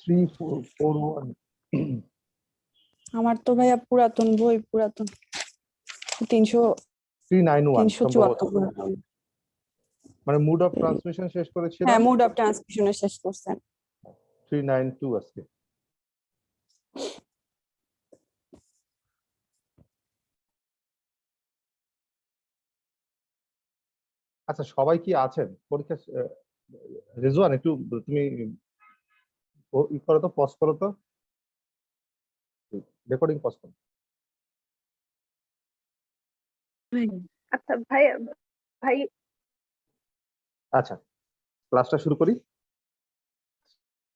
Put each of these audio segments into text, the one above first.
341 আমার তো ভাইয়া পুরাতন বই, পুরাতন 391 সম্ভবত। 374। মানে মুড অফ ট্রান্সমিশন শেষ করেছিলাম। হ্যাঁ, মুড অফ ট্রান্সমিশনে শেষ করছেন। 392 আজকে। আচ্ছা, সবাই কি আছেন? পরীক্ষা রেজওয়ান একটু তুমি ই করো তো, পজ করো তো, রেকর্ডিং পজ করো। আচ্ছা ভাই ভাই আচ্ছা, ক্লাসটা শুরু করি।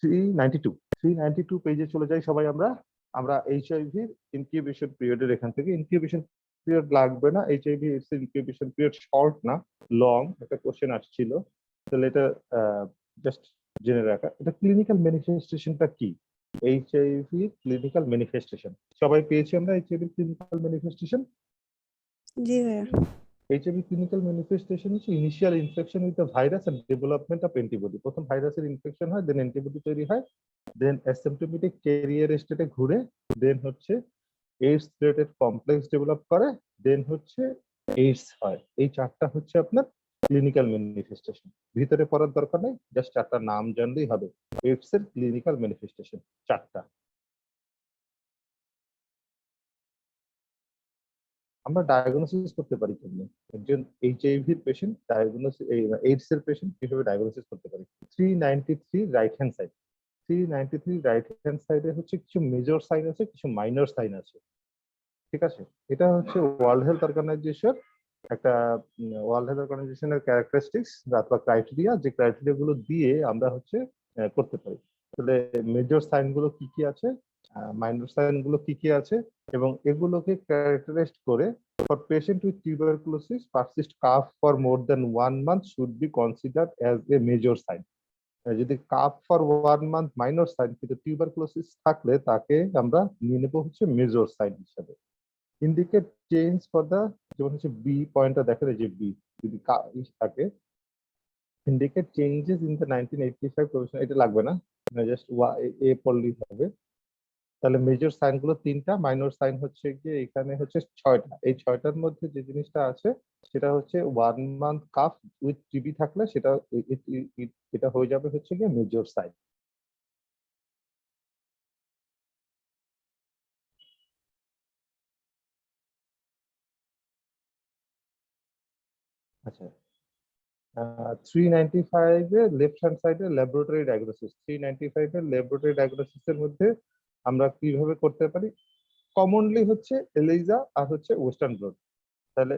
392 পেজে চলে যাই সবাই। আমরা এইচআইভি ইনকিউবেশন পিরিয়ডের এখান থেকে, ইনকিউবেশন পিরিয়ড লাগবে না, এইচআইভি এর ইনকিউবেশন পিরিয়ড শর্ট না লং, একটা কোশ্চেন আসছিল, তাহলে এটা জাস্ট জেনে রাখা। এটা ক্লিনিক্যাল ম্যানিফেস্টেশনটা কি? এইচআইভি ক্লিনিক্যাল ম্যানিফেস্টেশন সবাই পেয়েছি আমরা। এইচআইভি ক্লিনিক্যাল ম্যানিফেস্টেশন, জি ভাইয়া। এইচআইভি ক্লিনিক্যাল ম্যানিফেস্টেশন হচ্ছে initial infection with the virus and development of antibody. প্রথম ভাইরাসের ইনফেকশন হয়, দেন অ্যান্টিবডি তৈরি হয়, দেন অ্যাসিম্পটোমেটিক ক্যারিয়ার স্টেটে ঘুরে, দেন হচ্ছে এইডস রিলেটেড কমপ্লেক্স ডেভেলপ করে, দেন হচ্ছে এইডস হয়। এই চারটা হচ্ছে আপনার ক্লিনিক্যাল ম্যানিফেস্টেশন। ভিতরে পড়ার দরকার নেই, জাস্ট চারটা নাম জানলেই হবে। এইডস এর ক্লিনিক্যাল ম্যানিফেস্টেশন চারটা। আমরা ডায়াগনোসিস করতে পারি কেমনে? একজন এইচআইভি এর পেশেন্ট ডায়াগনোসিস, এইডস এর পেশেন্ট কিভাবে ডায়াগনোসিস করতে পারি? 393 right hand side. 393 right hand সাইডে হচ্ছে কিছু মেজর সাইন আছে, কিছু মাইনর সাইন আছে, ঠিক আছে? এটা হচ্ছে ওয়ার্ল্ড হেলথ অর্গানাইজেশন একটা, ওয়ার্ল্ড হেলথ অর্গানাইজেশনের ক্যারেক্টারিস্টিক্স অথবা ক্রাইটেরিয়া, যে ক্রাইটেরিয়া গুলো দিয়ে আমরা হচ্ছে করতে পারি। তাহলে মেজর সাইন গুলো কি কি আছে, মাইনর সাইন গুলো কি কি আছে, এবং এগুলোকে ক্যারেক্টারাইজড করে for patient with tuberculosis persist cough for more than 1 month should be considered as a major sign. যদি cough for 1 month minor sign, কিন্তু টিউবারকুলোসিস থাকলে তাকে আমরা নিয়ে নেবো হচ্ছে মেজর সাইন হিসাবে। ইন্ডিকেট চেঞ্জ ফর দ্য, যেমন হচ্ছে বি পয়েন্টটা দেখেন, যে বি যদি থাকে, indicate changes in the 1985 provision, এটা লাগবে না, জাস্ট এ পড়লেই হবে। তাহলে মেজর সাইন গুলো তিনটা, মাইনর সাইন হচ্ছে গিয়ে এখানে হচ্ছে ছয়টা। এই ছয়টার মধ্যে যে জিনিসটা আছে সেটা হচ্ছে 1 মান্থ কাফ উইথ টিবি থাকলে সেটা এটা হয়ে যাবে হচ্ছে গিয়ে মেজর সাইন। আচ্ছা, 395 এর লেফট হ্যান্ড সাইডে ল্যাবরেটরি ডায়াগনোসিস। 395 এর ল্যাবরেটরি ডায়াগনোসিসের মধ্যে আমরা কিভাবে করতে পারি? কমনলি হচ্ছে এলিজা আর হচ্ছে ওয়েস্টার্ন ব্লট। তাহলে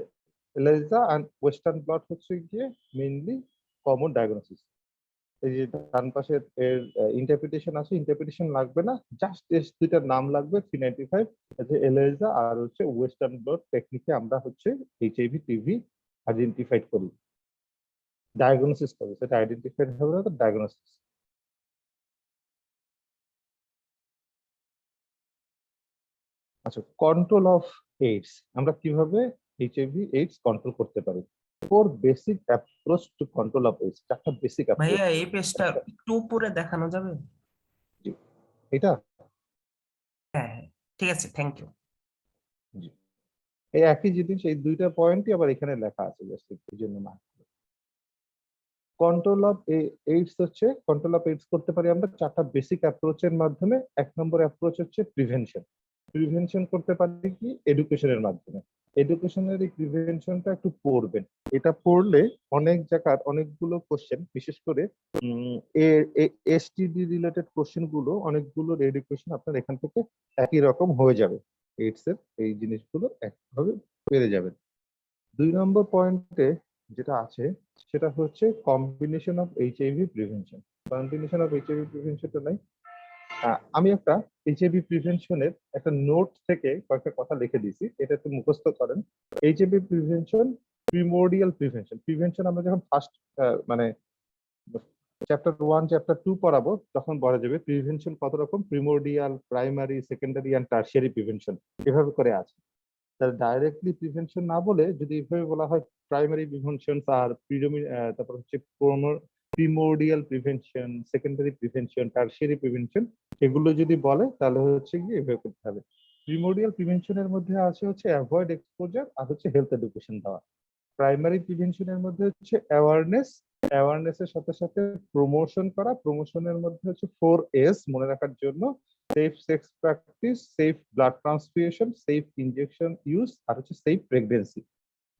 এলিজা আর ওয়েস্টার্ন ব্লট হচ্ছে গিয়ে মেইনলি কমন ডায়াগনোসিস। এই যে ডান পাশে এর ইন্টারপ্রিটেশন আছে, ইন্টারপ্রিটেশন লাগবে না, জাস্ট দুইটার নাম লাগবে। 395 যে এলিজা আর হচ্ছে ওয়েস্টার্ন ব্লট টেকনিকে আমরা হচ্ছে এইচআইভি টিভি আইডেন্টিফাইড করি, ডায়াগনোসিস করি, সেটা আইডেন্টিফাইড হবে না তো ডায়াগনোসিস। আচ্ছা, কন্ট্রোল অফ এইডস, আমরা কিভাবে এইচআইভি এইডস কন্ট্রোল করতে পারি? Four basic approach to control of AIDS, চারটা বেসিক অ্যাপ্রোচ। ভাইয়া এই পেজটা একটু উপরে দেখানো যাবে? এটা হ্যাঁ হ্যাঁ, ঠিক আছে, থ্যাংক ইউ। জি, এই একই জিনিস, এই দুইটা পয়েন্টই আবার এখানে লেখা আছে, জাস্ট এই জন্য না। কন্ট্রোল অফ এইডস হচ্ছে, কন্ট্রোল অফ এইডস করতে পারি আমরা চারটা বেসিক অ্যাপ্রোচের মাধ্যমে। এক নম্বর অ্যাপ্রোচ হচ্ছে প্রিভেনশন। প্রিভেনশন করতে পারি কি? এডুকেশনের মাধ্যমে। এডুকেশনের এই প্রিভেনশনটা একটু পড়বেন, এটা পড়লে অনেক জায়গার অনেকগুলো কোশ্চেন, বিশেষ করে এসটিডি রিলেটেড কোশ্চেন গুলো, অনেকগুলোর এডুকেশন আপনার এখান থেকে একই রকম হয়ে যাবে। এইডস এর এই জিনিসগুলো একভাবে পেরে যাবেন। 2 নম্বর পয়েন্টে যেটা আছে সেটা হচ্ছে combination of HIV prevention. Combination of HIV প্রিভেনশনটা নাই, আমি একটা এইচআইভি প্রিভেনশনের একটা নোট থেকে কয়েকটা কথা লিখে দিয়েছি, এটা একটু মুখস্থ করেন। HIV prevention, primordial prevention. Prevention আমরা যখন ফার্স্ট মানে চ্যাপ্টার 1 চ্যাপ্টার 2 পড়াবো তখন বলা যাবে প্রিভেনশন কত রকম, primordial, primary, secondary and tertiary prevention এভাবে করে আছে। তাহলে ডাইরেক্টলি প্রিভেনশন না বলে যদি এভাবে বলা হয় প্রাইমারি প্রিভেনশন আর তারপর হচ্ছে primordial prevention, secondary prevention, tertiary prevention, এগুলো যদি বলে তাহলে হচ্ছে কি এভাবে করতে হবে। প্রিমোডিয়াল প্রিভেনশনের মধ্যে আছে হচ্ছে অ্যাভয়েড এক্সপোজার আর হচ্ছে হেলথ এডুকেশন দেওয়া। প্রাইমারি প্রিভেনশনের মধ্যে হচ্ছে অ্যাওয়ারনেসের সাথে সাথে প্রমোশন করা, প্রমোশনের মধ্যে হচ্ছে 4S মনে রাখার জন্য, safe sex practice, safe blood transfusion, safe injection use আর হচ্ছে সেফ প্রেগনেন্সি,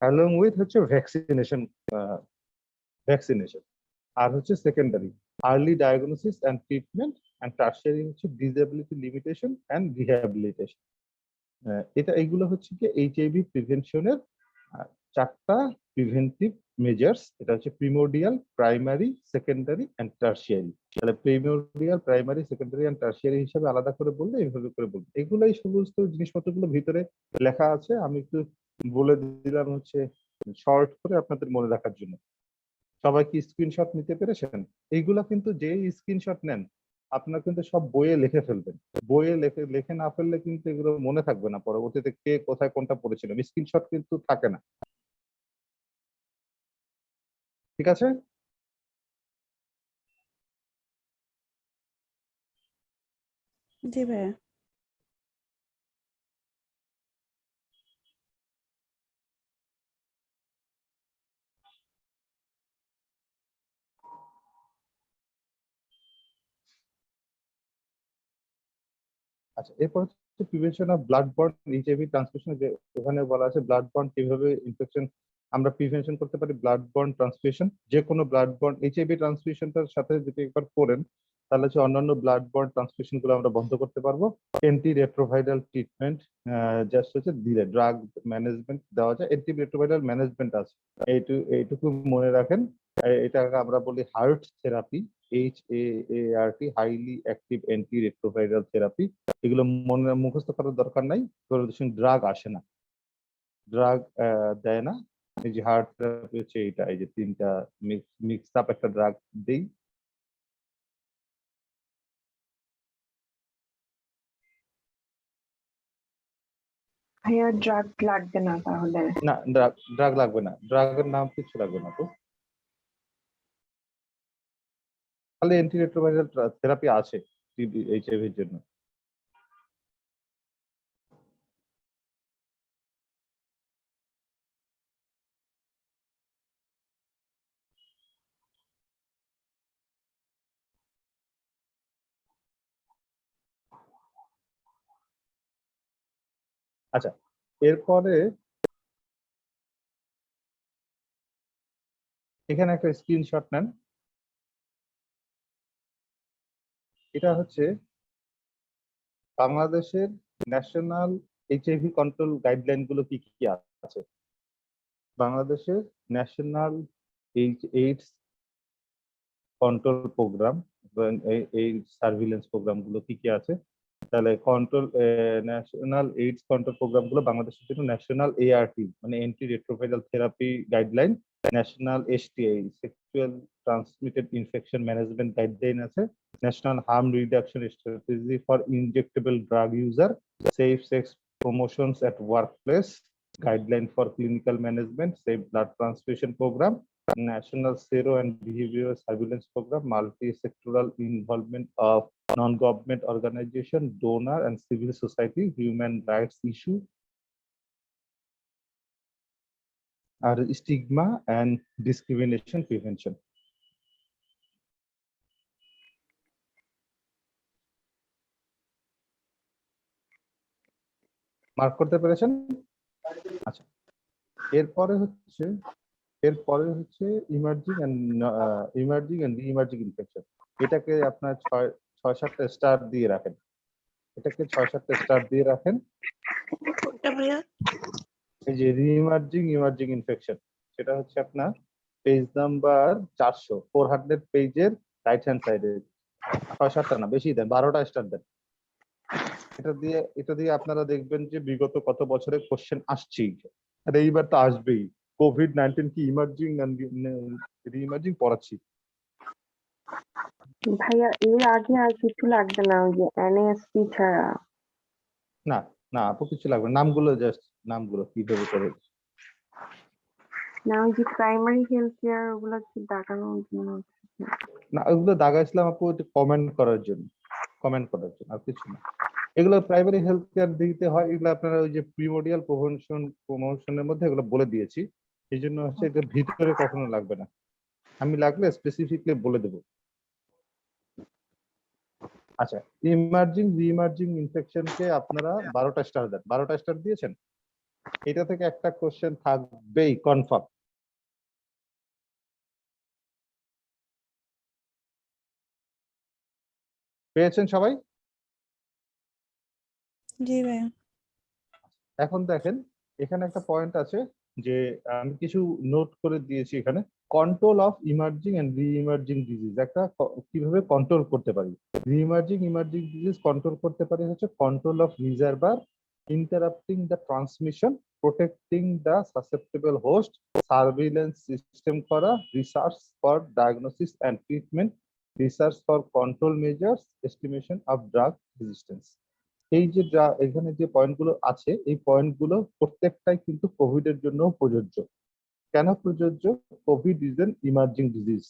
অ্যালং উইথ হচ্ছে ভ্যাকসিনেশন। আর হচ্ছে secondary early diagnosis and treatment, and tertiary হচ্ছে ডিসএবিলিটি লিমিটেশন অ্যান্ড রিহ্যাবিলিটেশন। এইগুলো হচ্ছে কি এইচআইভি প্রিভেনশনের চারটা প্রিভেন্টিভ মেজার্স। এটা হচ্ছে primordial, primary, secondary and tertiary. তাহলে primordial, primary, secondary and tertiary হিসাবে আলাদা করে বললে এইভাবে করে বলবো। এগুলাই সমস্ত জিনিসপত্রগুলো ভিতরে লেখা আছে, আমি একটু বলে দিলাম হচ্ছে শর্ট করে আপনাদের মনে রাখার জন্য। সবাই কি স্ক্রিনশট নিতে পেরেছেন? এইগুলা কিন্তু যেই স্ক্রিনশট নেন আপনারা কিন্তু সব বইয়ে লিখে ফেলবেন। বইয়ে লিখে না ফেললে কিন্তু এগুলো মনে থাকবে না, পরবর্তীতে কে কোথায় কোনটা পড়েছিল। স্ক্রিনশট কিন্তু থাকে না, ঠিক আছে? জি ভাইয়া। আচ্ছা, এরপর হচ্ছে prevention of blood born HIV transmission. যে ওখানে বলা আছে ব্লাড বর্ন কিভাবে ইনফেকশন আমরা প্রিভেনশন করতে পারি। ব্লাড বর্ন ট্রান্সমিশন, যে কোনো ব্লাড বর্ন এইচআইভি ট্রান্সমিশনটার সাথে যদি একবার করেন তাহলে হচ্ছে অন্যান্য ব্লাড বর্ন ট্রান্সমিশন গুলো আমরা বন্ধ করতে পারবো। অ্যান্টি রেট্রোভাইরাল ট্রিটমেন্ট, জাস্ট হচ্ছে দিলে ড্রাগ ম্যানেজমেন্ট দেওয়া যায়, অ্যান্টি রেট্রোভাইরাল ম্যানেজমেন্ট আছে, এইটুকু মনে রাখেন। এটাকে আমরা বলি heart therapy, HAART, highly active anti retroviral therapy. এগুলো মনে মুখস্থ করার দরকার নাই, ড্রাগ আসে না, ড্রাগ দেয় না। এই যে হার্ট থেরাপি হচ্ছে এইটা, এই যে তিনটা মিক্স আপ একটা ড্রাগ দেই। ভাইয়া ড্রাগ লাগবে না তাহলে? না, ড্রাগ লাগবে না, ড্রাগের নাম কিছু লাগবে না তো, খালি অ্যান্টি রেট্রোভাইরাল থেরাপি আছে এইচআইভি এর জন্য। আচ্ছা, এরপরে এখানে একটা স্ক্রিনশট নেন। এটা হচ্ছে বাংলাদেশের ন্যাশনাল এইচআইভি কন্ট্রোল গাইডলাইন গুলো কি কি আছে। বাংলাদেশের ন্যাশনাল এইডস কন্ট্রোল প্রোগ্রাম এবং এই সার্ভিলেন্স প্রোগ্রাম গুলো কি কি আছে। তাহলে ন্যাশনাল এইডস কন্ট্রোল প্রোগ্রাম গুলো বাংলাদেশের জন্য ন্যাশনাল ART মানে anti retroviral therapy guideline, national STI sexual transmitted infection management guideline আছে, national harm reduction strategy for injectable drug user, safe sex promotions at workplace, guideline for clinical management, safe blood transfusion programme, National Sero and Behavioral Surveillance Program, multi-sectoral involvement of non-government organization, donor and civil society, human rights issue, আর stigma and discrimination prevention. Mark করতে পেরেছেন? আচ্ছা, এরপরে হচ্ছে emerging and রি-ইমার্জিং infection. এটাকে আপনার 6-7টা star দিয়ে রাখেন, এটাকে 6-7টা স্টার দিয়ে রাখেন। এই যে ইমার্জিং ইনফেকশন, সেটা হচ্ছে আপনার পেজ নাম্বার 400 পেজের রাইট হ্যান্ড সাইডে। 6-7টা না, বেশি দেন, 12টা স্টার দেন। এটা দিয়ে আপনারা দেখবেন যে বিগত কত বছরে কোশ্চেন আসছেই, আর এইবার তো আসবেই। কোভিড-19 কি ইমার্জিং রি-ইমার্জিং পড়াচ্ছি। ভাইয়া এর আগে আর কিছু লাগবে না, ওই যে NASP ছাড়া? না না আপু, কিছু লাগবে না, নামগুলো কিভাবে করে। না ওই যে প্রাইমারি হেলথ কেয়ার ওগুলা কি দেখানোর জন্য? না, ওগুলো দাগাইছিলাম আপু কমেন্ট করার জন্য, আর কিছু না। এগুলো প্রাইমারি হেলথ কেয়ার দিতে হয়, এগুলো আপনারা ওই যে প্রিমোডিয়াল প্রমোশনের মধ্যে এগুলো বলে দিয়েছি, এই জন্য হচ্ছে এটা ভিতরে কখনো লাগবে না, আমি লাগলে স্পেসিফিকলি বলে দেবো। আচ্ছা, রিইমার্জিং ইনফেকশনকে আপনারা 12টা স্টার দেন, 12টা স্টার দিয়েছেন, এটা থেকে একটা কোশ্চেন থাকবেই কনফার্ম। পেয়েছেন সবাই? জি ভাইয়া। এখন দেখেন এখানে একটা পয়েন্ট আছে যে আমি কিছু নোট করে দিয়েছি এখানে, control of emerging and reemerging disease, একটা কিভাবে কন্ট্রোল করতে পারি। ইমার্জিং ডিজিজ কন্ট্রোল করতে পারি হচ্ছে control of reservoir, interrupting the transmission, protecting the susceptible host, surveillance system করা, research for diagnosis and treatment, research for control measures, estimation of drug resistance. এই যে এখানে যে পয়েন্টগুলো আছে, এই পয়েন্টগুলো প্রত্যেকটাই কিন্তু কোভিড এর জন্য প্রযোজ্য। কেন প্রযোজ্য? Covid is an emerging disease,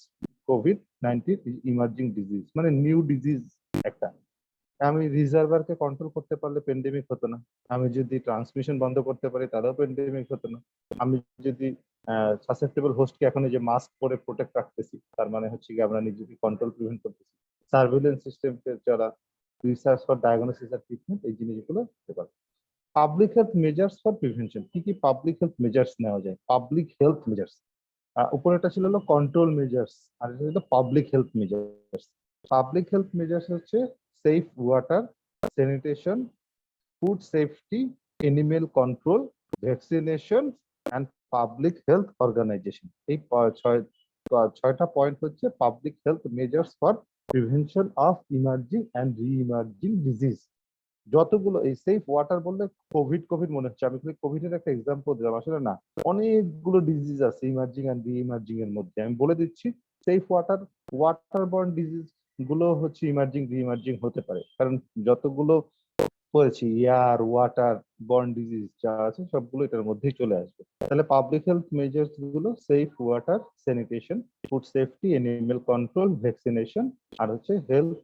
COVID-19 is emerging disease, মানে নিউ ডিজিজ একটা। আমি রিজার্ভারকে কন্ট্রোল করতে পারলে পেন্ডেমিক হতো না, আমি যদি ট্রান্সমিশন বন্ধ করতে পারি তাহলেও পেন্ডেমিক হতো না, আমি যদি সাসেপ্টেবল হোস্টকে এখন যে মাস্ক পরে প্রোটেক্ট রাখতেছি, তার মানে হচ্ছে কি আমরা নিজেকে কন্ট্রোল প্রিভেন্ট করতেছি। সার্ভিলেন্স সিস্টেমকে যারা রিসার্চ ফর ডায়াগনোসিস আর ট্রিটমেন্ট, এই জিনিসগুলো হতে পারে। Public health measures for prevention, কি কি পাবলিক হেলথ মেজার্স নেওয়া যায়? পাবলিক হেলথ মেজার্স, উপরেটা ছিল হলো কন্ট্রোল মেজার্স, আর এটা ছিল public health measures. Public health measures হচ্ছে safe water, sanitation, food safety, animal control, vaccination and public health organisation. এই ছয়টা পয়েন্ট হচ্ছে public health measures for prevention of emerging and reemerging disease. যতগুলো, এই safe water বললে Covid মনে হচ্ছে, আমি কোভিড এর একটা এক্সাম্পল দিলাম, আসলে না, অনেকগুলো ডিজিজ আছে ইমার্জিং এন্ড রিইমার্জিং এর মধ্যে, আমি বলে দিচ্ছি। সেফ ওয়াটার বর্ন ডিজিজ গুলো হচ্ছে ইমার্জিং রিইমার্জিং হতে পারে, কারণ যতগুলো বলেছি এয়ার ওয়াটার বর্ন ডিজিজ যা আছে সবগুলো এটার মধ্যেই চলে আসবে। তাহলে পাবলিক হেলথ মেজার্স গুলো safe water, sanitation, food safety, animal control, vaccination, আর হচ্ছে হেলথ,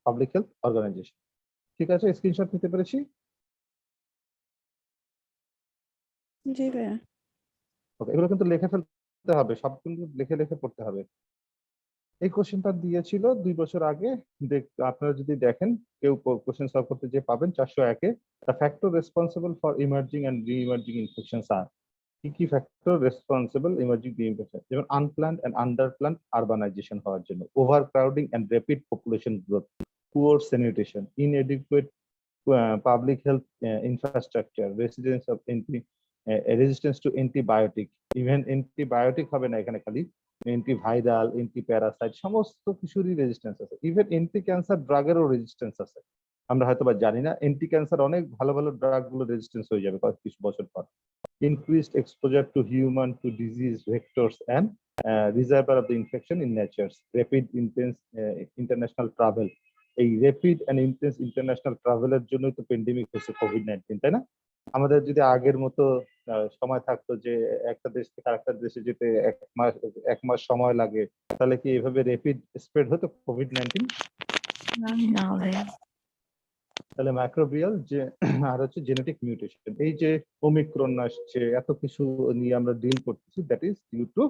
পাবলিক হেলথ অর্গানাইজেশন। ঠিক আছে, স্ক্রিনশট নিতে পেরেছি? জি ভাইয়া। ওকে, এগুলো কিন্তু লিখে ফেলতে হবে, সব কিন্তু লিখে লিখে পড়তে হবে। এই কোশ্চেনটা দিয়েছিল 2 বছর আগে, আপনারা যদি দেখেন, কেউ কোশ্চেন সলভ করতে যে পাবেন 401-এ, the factor responsible for emerging and reemerging infections আর, কি কি ফ্যাক্টর রেসপন্সিবল ইমার্জিং রিইনফেকশন, যেমন আনপ্ল্যান্ড এন্ড আন্ডারপ্ল্যান্ড আরবানাইজেশন হওয়ার জন্য, over crowding and rapid population growth, poor sanitation, inadequate public health infrastructure, resistance to antibiotic, even antibiotic হবে না এখানে, খালি অ্যান্টিভাইরাল, অ্যান্টিপ্যারাসাইট, সমস্ত কিছুরই রেজিস্ট্যান্স আছে, ইভেন অ্যান্টি ক্যান্সার ড্রাগেরও রেজিস্ট্যান্স আছে, আমরা হয়তো বা জানি না। অ্যান্টি ক্যান্সার অনেক ভালো ভালো ড্রাগ গুলো রেজিস্ট্যান্স হয়ে যাবে কয়েক কিছু বছর পর। increased exposure to human to disease vectors and reservoir of the infection in nature, rapid intense international travel, এই র্যাপিড এন্ড ইন্টেন্স ইন্টারন্যাশনাল ট্রাভেলের জন্যই তো পেন্ডেমিক হচ্ছে কোভিড-19, তাই না? আমাদের যদি আগের মতো সময় থাকতো যে একটা দেশ থেকে আরেকটা দেশে যেতে 1 মাস সময় লাগে, তাহলে কি এভাবে র্যাপিড স্প্রেড হতো কোভিড-19? না ভাইয়া। তাহলে মাইক্রোবিয়াল যে আর হচ্ছে জেনেটিক মিউটেশন, এই যে ওমিক্রন আসছে, এত কিছু নিয়ে আমরা ডিল করতেছি, that is due to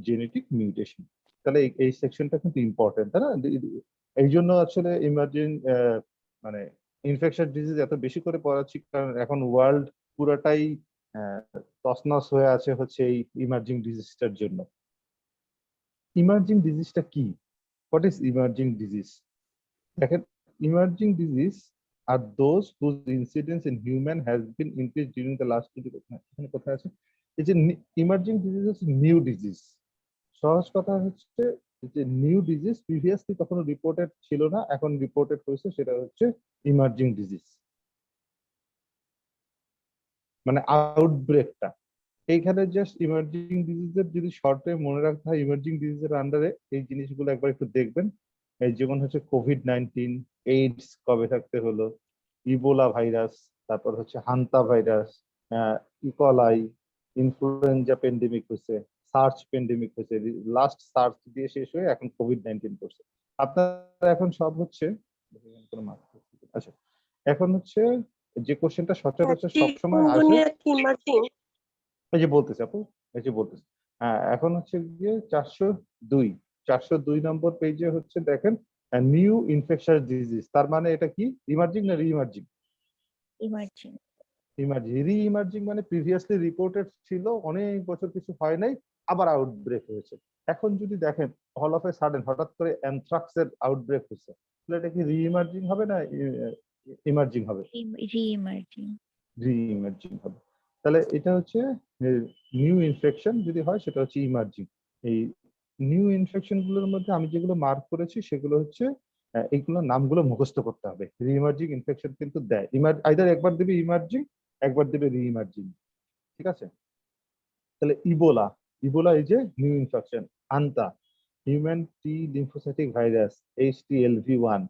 genetic mutation. তাহলে এই সেকশনটা কিন্তু ইম্পর্টেন্ট, তাই না? এই জন্য আসলে ইমার্জিং মানে ইনফেকশন ডিজিজ এত বেশি করে পড়াচ্ছি, কারণ এখন ওয়ার্ল্ড পুরোটাই তছনছ হয়ে আছে হচ্ছে এই ইমার্জিং ডিজিজটার জন্য। ইমার্জিং ডিজিজটা কি? What is emerging disease? দেখেন, emerging disease are those whose incidence in human has been increased during the last 20 years. এখানে কোথায় আছে? এই যে ইমার্জিং ডিজিজ হচ্ছে নিউ ডিজিজ। সহজ কথা হচ্ছে যে নিউ ডিজিজ প্রিভিয়াসলি কখনো রিপোর্টেড ছিল না, এখন রিপোর্টেড হয়েছে, সেটা হচ্ছে ইমার্জিং ডিজিজ, মানে আউটব্রেকটা। এইখানে জাস্ট ইমার্জিং ডিজিজের যদি শর্টে মনে রাখতে হয়, ইমার্জিং ডিজিজের আন্ডারে এই জিনিসগুলো একবার একটু দেখবেন। এই যেমন হচ্ছে কোভিড-19, এইডস কবে থাকতে হলো, ইবোলা ভাইরাস, তারপর হচ্ছে hanta virus, E. coli, influenza pandemic হচ্ছে, সার্চ প্যান্ডেমিক হয়েছে, লাস্ট সার্চ দিয়ে শেষ হয়ে এখন কোভিড-19 করছে। আপনার এখন সব হচ্ছে আচ্ছা, এখন হচ্ছে যে কোশ্চেনটা সচরাচর সবসময় আসে, এই যে বলতেছি আপু, এই যে বলতেছি, হ্যাঁ এখন হচ্ছে গিয়ে 402 নম্বর পেজে হচ্ছে দেখেন নিউ ইনফেকশাস ডিজিজ, তার মানে এটা কি ইমার্জিং না রি-ইমার্জিং? ইমার্জিং। রি-ইমার্জিং মানে প্রিভিয়াসলি রিপোর্টেড ছিল, অনেক বছর কিছু হয় নাই, আবার আউটব্রেক হয়েছে। এখন যদি দেখেন অল অফ এ সাডেন হঠাৎ করে অ্যানথ্রাক্সের আউটব্রেক হয়েছে, তাহলে এটা কি রি-ইমার্জিং হবে না ইমার্জিং হবে? রি-ইমার্জিং। রি-ইমার্জিং হবে। তাহলে এটা হচ্ছে নিউ ইনফেকশন যদি হয় সেটা হচ্ছে ইমার্জিং। এই নিউ ইনফেকশন গুলোর মধ্যে আমি যেগুলো মার্ক করেছি সেগুলো হচ্ছে এইগুলো নামগুলো মুখস্থ করতে হবে। রি-ইমার্জিং ইনফেকশন কিন্তু দেয়, আইদার একবার দেবে ইমার্জিং, একবার দেবে রি-ইমার্জিং, ঠিক আছে? তাহলে ইবোলা, ইবোলা এই যে নিউ ইনফেকশন। আন্তা, হিউম্যান টি লিম্ফোসাইটিক ভাইরাস, HTLV1।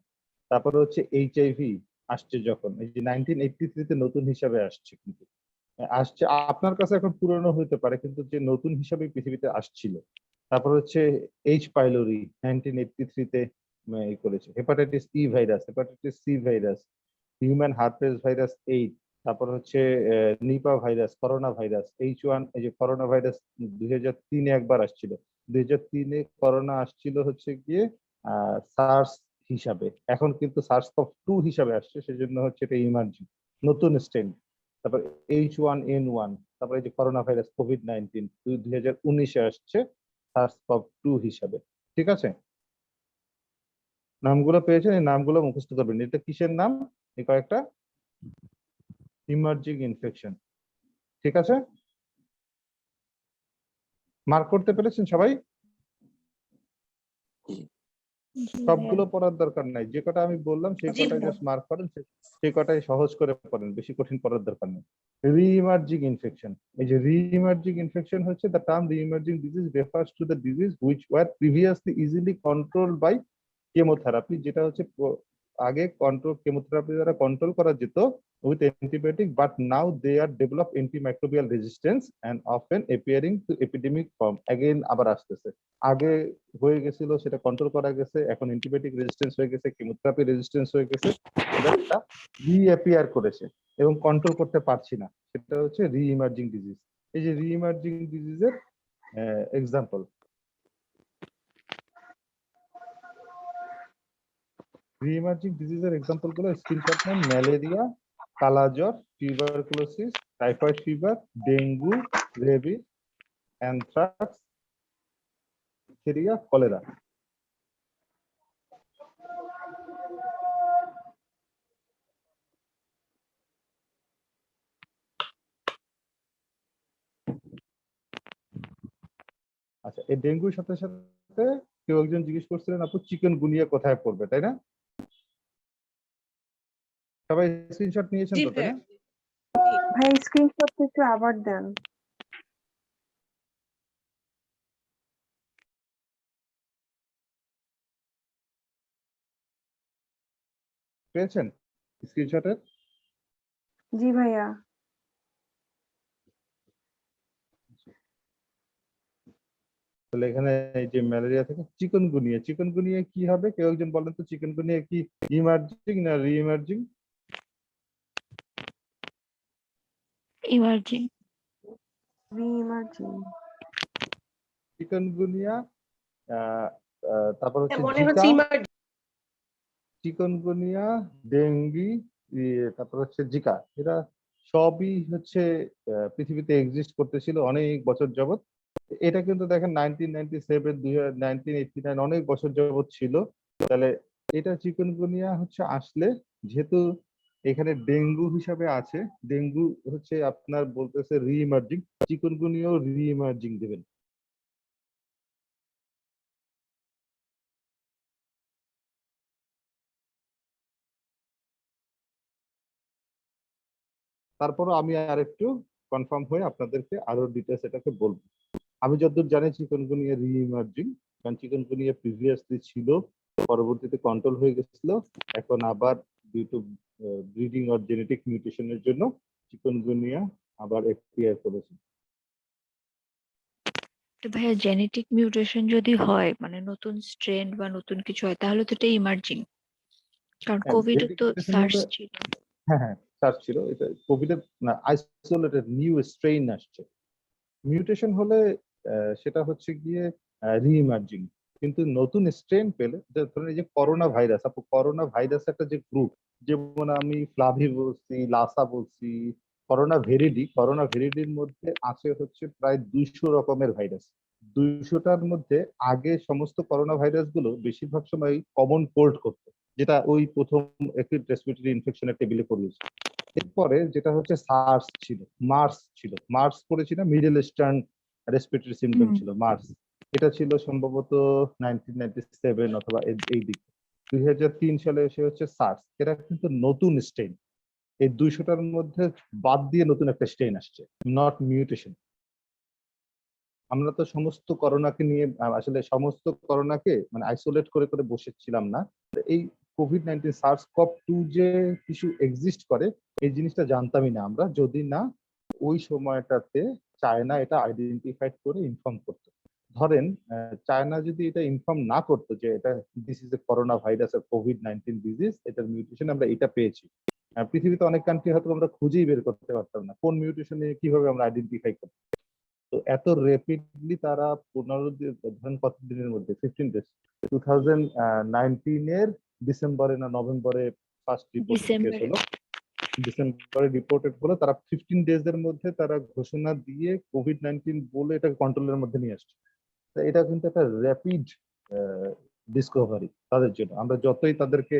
তারপরে হচ্ছে এইচআইভি আসছে যখন, এই যে 1983 তে নতুন হিসাবে আসছে, কিন্তু আসছে আপনার কাছে এখন পুরনো হতে পারে, কিন্তু যে নতুন হিসাবে পৃথিবীতে আসছিল। তারপর হচ্ছে এইচ পাইলোরি 1983 তে করেছে। Hepatitis E virus, hepatitis C virus, human herpes virus 8। তারপর হচ্ছে Nipah virus, corona virus H1, এই যে করোনা ভাইরাস 2003-এ একবার আসছিল। 2003-এ করোনা আসছিল হচ্ছে গিয়ে সার্স হিসাবে, এখন কিন্তু SARS-CoV-2 হিসাবে আসছে, সেজন্য হচ্ছে এটা ইমার্জিং, নতুন স্ট্রেন। তারপর H1N1, তারপরে এই যে করোনা ভাইরাস কোভিড-19 2019-এ আসছে SARS-CoV-2 হিসাবে, ঠিক আছে? নামগুলো পেয়েছেন, এই নামগুলো মুখস্থ করবেন। এটা কিসের নাম? এই কয়েকটা ইমার্জিং ইনফেকশন, ঠিক আছে? মার্ক করতে পেরেছেন সবাই? সবগুলো পড়ার দরকার নাই, যে কটা আমি বললাম সেই কটাই জাস্ট মার্ক করেন, সেই কটাই সহজ করে পড়েন, বেশি কঠিন পড়ার দরকার নেই। রি-ইমার্জিং ইনফেকশন, এই যে রি-ইমার্জিং ইনফেকশন হচ্ছে the term reemerging disease refers to the disease which were previously easily controlled by chemotherapy, যেটা হচ্ছে আগে কন্ট্রোল কেমোথেরাপি দ্বারা কন্ট্রোল করা যেত with antibiotic, but now they are develop antimicrobial resistance and often appearing to epidemic form. Again আবার আসতেছে, আগে হয়ে গেছিল সেটা কন্ট্রোল করা গেছে, এখন অ্যান্টিবায়োটিক রেজিস্ট্যান্স হয়ে গেছে, কেমোথেরাপি রেজিস্ট্যান্স হয়ে গেছে, এটা রিঅ্যাপিয়ার করেছে এবং কন্ট্রোল করতে পারছি না, সেটা হচ্ছে রি-ইমার্জিং ডিজিজ। এই যে রি-ইমার্জিং ডিজিজের এক্সাম্পল, রি-ইমার্জিং ডিজিজের এক্সাম্পল গুলো স্ক্রিনশট নেন। ম্যালেরিয়া, কালাজ্বর, tuberculosis, typhoid fever, dengue, rabies, anthrax, diphtheria, cholera. আচ্ছা, এই ডেঙ্গুর সাথে সাথে কেউ একজন জিজ্ঞেস করছিলেন আপু চিকেনগুনিয়া কোথায় পড়বে, তাই না? সবাই স্ক্রিনশট নিয়েছেন তো, তাই না? ভাই স্ক্রিনশটটা একটু আবার দেন। পেয়েছেন স্ক্রিনশটের? জি ভাইয়া। তাহলে এখানে এই যে ম্যালেরিয়া থেকে চিকেনগুনিয়া, চিকেনগুনিয়া কি হবে কেউ একজন বলেন তো, চিকেনগুনিয়া কি ইমার্জিং না রি-ইমার্জিং? ইমার্জিং। রি-ইমার্জিং। চিকেনগুনিয়া, তারপর হচ্ছে জিকা, চিকেনগুনিয়া, ডেঙ্গি, তারপর হচ্ছে জিকা, এরা সবই হচ্ছে পৃথিবীতে এক্সিস্ট করতেছিল অনেক বছর যাবত। এটা কিন্তু দেখেন 1997, 1989 অনেক বছর যাবত ছিল। তাহলে এটা চিকেনগুনিয়া হচ্ছে আসলে, যেহেতু এখানে ডেঙ্গু হিসাবে আছে, ডেঙ্গু হচ্ছে আপনার বলতেছে রি-ইমার্জিং, চিকেনগুনিয়াও রি-ইমার্জিং দেবেন। তারপরও আমি আরেকটু কনফার্ম হয়ে আপনাদেরকে আরো ডিটেলস এটাকে বলবো। আমি যতদূর জানি চিকেনগুনিয়া রি-ইমার্জিং, কারণ চিকেনগুনিয়া প্রিভিয়াসলি ছিল, পরবর্তীতে কন্ট্রোল হয়ে গেছিল, এখন আবার due to breeding or genetic মিউটেশনের জন্য চিকেনগুনিয়া আবার এক্সপিয়ার করেছে। তো ভাইয়া জেনেটিক মিউটেশন যদি হয় মানে নতুন স্ট্রেন বা নতুন কিছু হয় তাহলে তো এটা ইমার্জিং, কারণ হ্যাঁ, কোভিড genetic তো mutation সার্স হলে ছিল। হ্যাঁ সার্চ ছিল, এটা কোভিডের না, আইসোলেটেড নিউ স্ট্রেইন আসছে। মিউটেশন হলে সেটা হচ্ছে গিয়ে রিইমার্জিং। কিন্তু নতুন স্ট্রেন পেলে, ধরুন এই যে করোনা ভাইরাস, আপু করোনা ভাইরাস একটা যে গ্রুপ, যেমন আমি ফ্লাভি বলছি, লাসা বলছি, করোনা ভেরিডির মধ্যে আছে হচ্ছে প্রায় 200 রকমের ভাইরাস। 200টার মধ্যে আগে সমস্ত করোনা ভাইরাস গুলো বেশিরভাগ সময় কমন কোল্ড করতো, যেটা ওই প্রথম অ্যাকিউট রেসপিরেটরি ইনফেকশনের টেবিলে পড়িয়েছে। এরপরে যেটা হচ্ছে সার্স ছিল, মার্স করেছিল, মিডল ইস্টার্ন রেসপিরেটরি সিম্পটম হুম। ছিল মার্স। এটা ছিল সম্ভবত 1997 অথবা এই দিক। 2003 সালে এসে হচ্ছে সার্স। এটা কিন্তু নতুন স্ট্রেন, এই 200টার মধ্যে বাদ দিয়ে নতুন একটা স্ট্রেন আসছে, নট মিউটেশন। আমরা তো সমস্ত করোনাকে নিয়ে আসলে সমস্ত করোনাকে মানে আইসোলেট করে করে বসেছিলাম না। এই কোভিড-19 সার্স কভ 2 যে কিছু এক্সিস্ট করে, এই জিনিসটা জানতামই না আমরা, যদি না ওই সময়টাতে চায়না এটা আইডেন্টিফাইড করে ইনফর্ম করতো। ধরেন চায়না যদি এটা ইনফর্ম না করতো যে এটা this is a corona virus আর কোভিড-19 ডিজিজ, এটার মিউটেশন আমরা এটা পেয়েছি, পৃথিবীতে অনেক কান্ট্রি হয়তো আমরা খুঁজেই বের করতে পারতাম না কোন মিউটেশনে কিভাবে আমরা আইডেন্টিফাই করব। তো এত র্যাপিডলি তারা 15 দিন, ধরেন কত দিনের মধ্যে, 15 ডেজ, 2019 ডিসেম্বরে না নভেম্বরে ফার্স্ট রিপোর্টেড কেস ডিসেম্বরে। হলো। ডিসেম্বরে রিপোর্টেড হলো, তারা 15 ডেজ এর মধ্যে তারা ঘোষণা দিয়ে কোভিড-19 বলে এটা কন্ট্রোলের মধ্যে নিয়ে আসছে। তো এটা কিন্তু একটা র্যাপিড ডিসকভারি তাদের জন্য। আমরা যতই তাদেরকে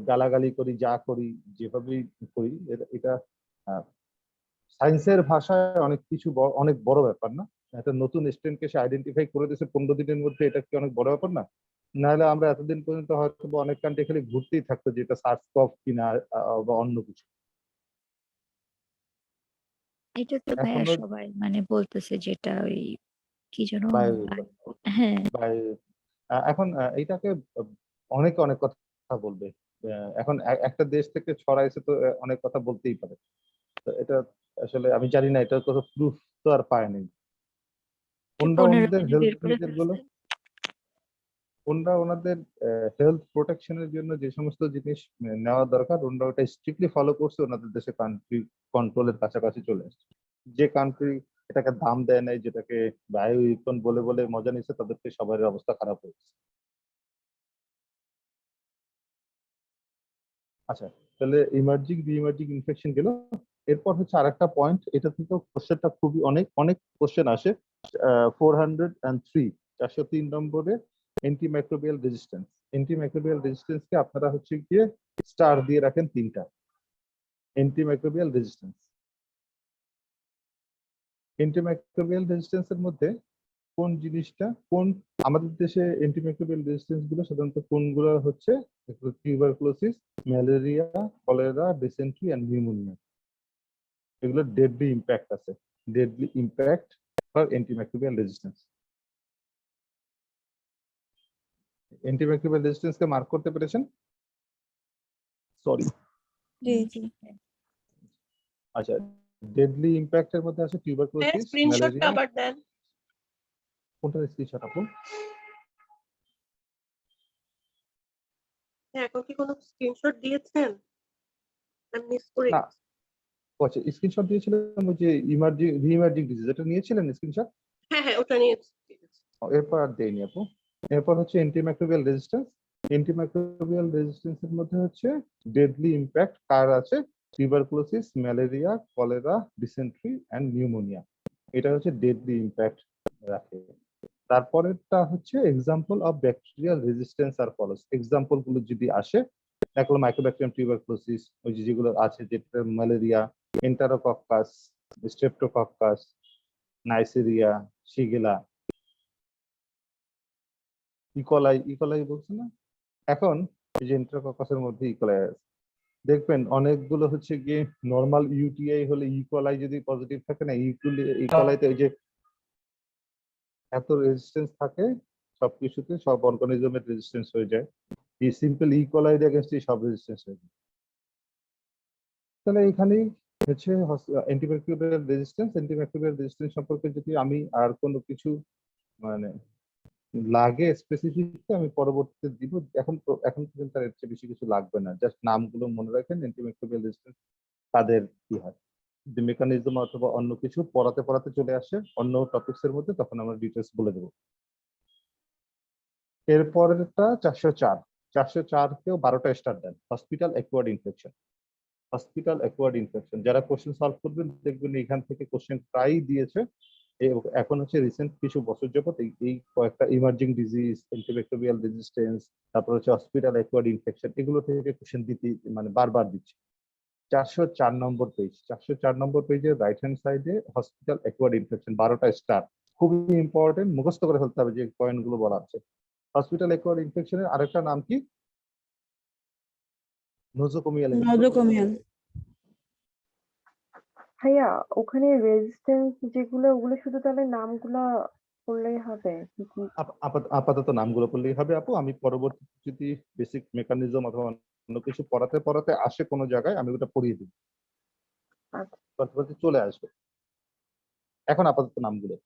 গালাগালি করি, যা করি, যেভাবেই করি, এটা সায়েন্সের ভাষায় অনেক কিছু অনেক বড় ব্যাপার না? একটা নতুন স্ট্রেনকে সে আইডেন্টিফাই করে দিয়েছে 15 দিনের মধ্যে, এটা কি অনেক বড় ব্যাপার না? নাহলে আমরা এতদিন পর্যন্ত হয়তো অনেক কান্ট্রি খালি ঘুরতেই থাকতো যে এটা সার্স কভ কিনা বা অন্য কিছু। এটা তো ভাইয়া এখনো সবাই মানে বলতেছে যেটা ওই কি যেন বায়ু হ্যাঁ। বায়ু এখন এইটাকে অনেকে অনেক কথা বলবে। এখন একটা দেশ থেকে ছড়াইছে তো অনেক কথা বলতেই পারে। তো এটা আসলে আমি জানি না, এটার কোনো প্রুফ তো আর পায়নি। ওনরা 15 ওনাদের দিনে হেলথ বের করে মেজার গুলো, ফেলছে। ওনরা ওনাদের হেলথ প্রোটেকশনের জন্য যে সমস্ত জিনিস নেওয়া দরকার, ওনরা ওটা স্ট্রিক্টলি ফলো করছে, ওনাদের দেশে কান্ট্রি কন্ট্রোলের কাছাকাছি চলে আসছে। যে কান্ট্রি এটাকে দাম দেয় নাই, যেটাকে বায়ু ইকন বলে বলে মজা নিচ্ছে, তাদেরকে সবার অবস্থা খারাপ হয়েছে। আচ্ছা, তাহলে ইমার্জিং রিইমার্জিং ইনফেকশন গেল। এরপর হচ্ছে আরেকটা পয়েন্ট, এটা থেকেও কোশ্চেনটা খুবই অনেক অনেক কোশ্চেন আসে। 403, 403 নম্বরে অ্যান্টিমাইক্রোবিয়াল রেজিস্ট্যান্স। অ্যান্টিমাইক্রোবিয়াল রেজিস্ট্যান্সকে আপনারা হচ্ছে গিয়ে স্টার দিয়ে রাখেন 3টা। অ্যান্টিমাইক্রোবিয়াল রেজিস্ট্যান্স, অ্যান্টিমাইক্রোবিয়াল রেজিস্ট্যান্সের মধ্যে কোন জিনিসটা কোন, আমাদের দেশে অ্যান্টিমাইক্রোবিয়াল রেজিস্ট্যান্স গুলো সাধারণত কোনগুলো হচ্ছে, tuberculosis, malaria, cholera, dysentery and pneumonia. এগুলো ডেডলি ইম্প্যাক্ট আছে, deadly impact for antimicrobial resistance. Antimicrobial resistance কে মার্ক করতে পেরেছেন? সরি। জি জি। আচ্ছা, ডেডলি ইম্প্যাক্ট এর মধ্যে আছে টিউবারকুলোসিস, স্ক্রিনশটটা ম্যালেরিয়া। আবার দেন। কোনটার স্ক্রিনশট আপু? হ্যাঁ, এখন কি কোনো স্ক্রিনশট দিয়েছেন? আমি মিস করে না, গেছি। আচ্ছা স্ক্রিনশট দিয়েছিলাম ওই যে ইমার্জিং রিইমার্জিং ডিজিজ, এটা নিয়েছিলেন স্ক্রিনশট? হ্যাঁ হ্যাঁ, ওটা নিয়েছি। ঠিক আছে। এরপর আর দেইনি আপু। এরপর হচ্ছে অ্যান্টিমাইক্রোবিয়াল রেজিস্ট্যান্স। অ্যান্টিমাইক্রোবিয়াল রেজিস্ট্যান্স এর মধ্যে হচ্ছে ডেডলি ইম্প্যাক্ট কার আছে, tuberculosis, malaria, cholera, dysentery and pneumonia. এটা হচ্ছে ডেডলি ইম্প্যাক্ট রাখে। তারপরেরটা হচ্ছে এক্সাম্পল অফ ব্যাকটেরিয়াল রেজিস্ট্যান্স আর ফলোস। এক্সাম্পল গুলো যদি আসে, একটা হলো মাইক্রোব্যাকটেরিয়াম টিউবারকুলোসিস, ওই যে যেগুলো আছে, যেটা malaria, Enterococcus, streptococcus, Neisseria, Shigella, E. coli বলছে না। এখন এই যে এন্টারোককাসের মধ্যে ইকোলাই আছে, দেখবেন অনেকগুলো হচ্ছে গিয়ে নরমাল ইউটিআই হলে ইকোলাই যদি পজিটিভ থাকে না, ইকোলাইতে এই যে এত রেজিস্ট্যান্স থাকে সবকিছুতে, সব অর্গানিজমের রেজিস্ট্যান্স হয়ে যায়। এই সিম্পল ইকোলাইড এগেইনস্ট সব রেজিস্ট্যান্স হয়ে যায়। তাহলে এখানেই হচ্ছে অ্যান্টিব্যাকটেরিয়াল রেজিস্ট্যান্স সম্পর্কে যদি আমি আর কোনো কিছু মানে লাগে স্পেসিফিক আমি পরবর্তীতে দিব। এখন পর্যন্ত আর এর চেয়ে বেশি কিছু লাগবে না, জাস্ট নামগুলো মনে রাখেন। অ্যান্টিব্যাকটেরিয়াল রেজিস্ট্যান্স তাদের কি হয়, যদি মেকানিজম অথবা অন্য কিছু পড়াতে পড়াতে চলে আসে অন্য টপিকস এর মধ্যে, তখন আমরা ডিটেলস বলে দেবো। এরপরেরটা 404 কেও 12টা স্টার দেন, হসপিটাল অ্যাকোয়ার্ড ইনফেকশন। যারা কোশ্চেন সলভ করবেন দেখবেন এখান থেকে কোশ্চেন প্রায়ই দিয়েছে। এখন হচ্ছে রিসেন্ট কিছু বছর যাবত এই কয়েকটা ইমার্জিং ডিজিজ, অ্যান্টিব্যাকটেরিয়াল রেজিস্ট্যান্স, তারপর হচ্ছে হসপিটাল অ্যাকোয়ার্ড ইনফেকশন, এগুলো থেকে কোশ্চেন দিতে মানে বারবার দিচ্ছে। 404 নম্বর পেজে রাইট হ্যান্ড সাইডে হসপিটাল অ্যাকোয়ার্ড ইনফেকশন 12টা স্টার, খুবই ইম্পর্টেন্ট, মুখস্থ করে ফেলতে হবে যে পয়েন্ট গুলো বলা আছে। হসপিটাল অ্যাকোয়ার্ড ইনফেকশনের আরেকটা নাম কি? নোজোকোমিয়াল। নোজোকোমিয়াল। ভাইয়া ওখানে রেজিস্ট্যান্স যেগুলো ওগুলো শুধু তাহলে নামগুলা করলেই হবে কি কি? আপাতত নামগুলো বললেই হবে আপু। আমি পরবর্তী যদি বেসিক মেকানিজম অথবা অন্য কিছু পড়াতে পড়াতে আসে কোনো জায়গায়, আমি ওটা পড়িয়ে দিই, আচ্ছা। পরবর্তী চলে আসবে। এখন আপাতত নামগুলো।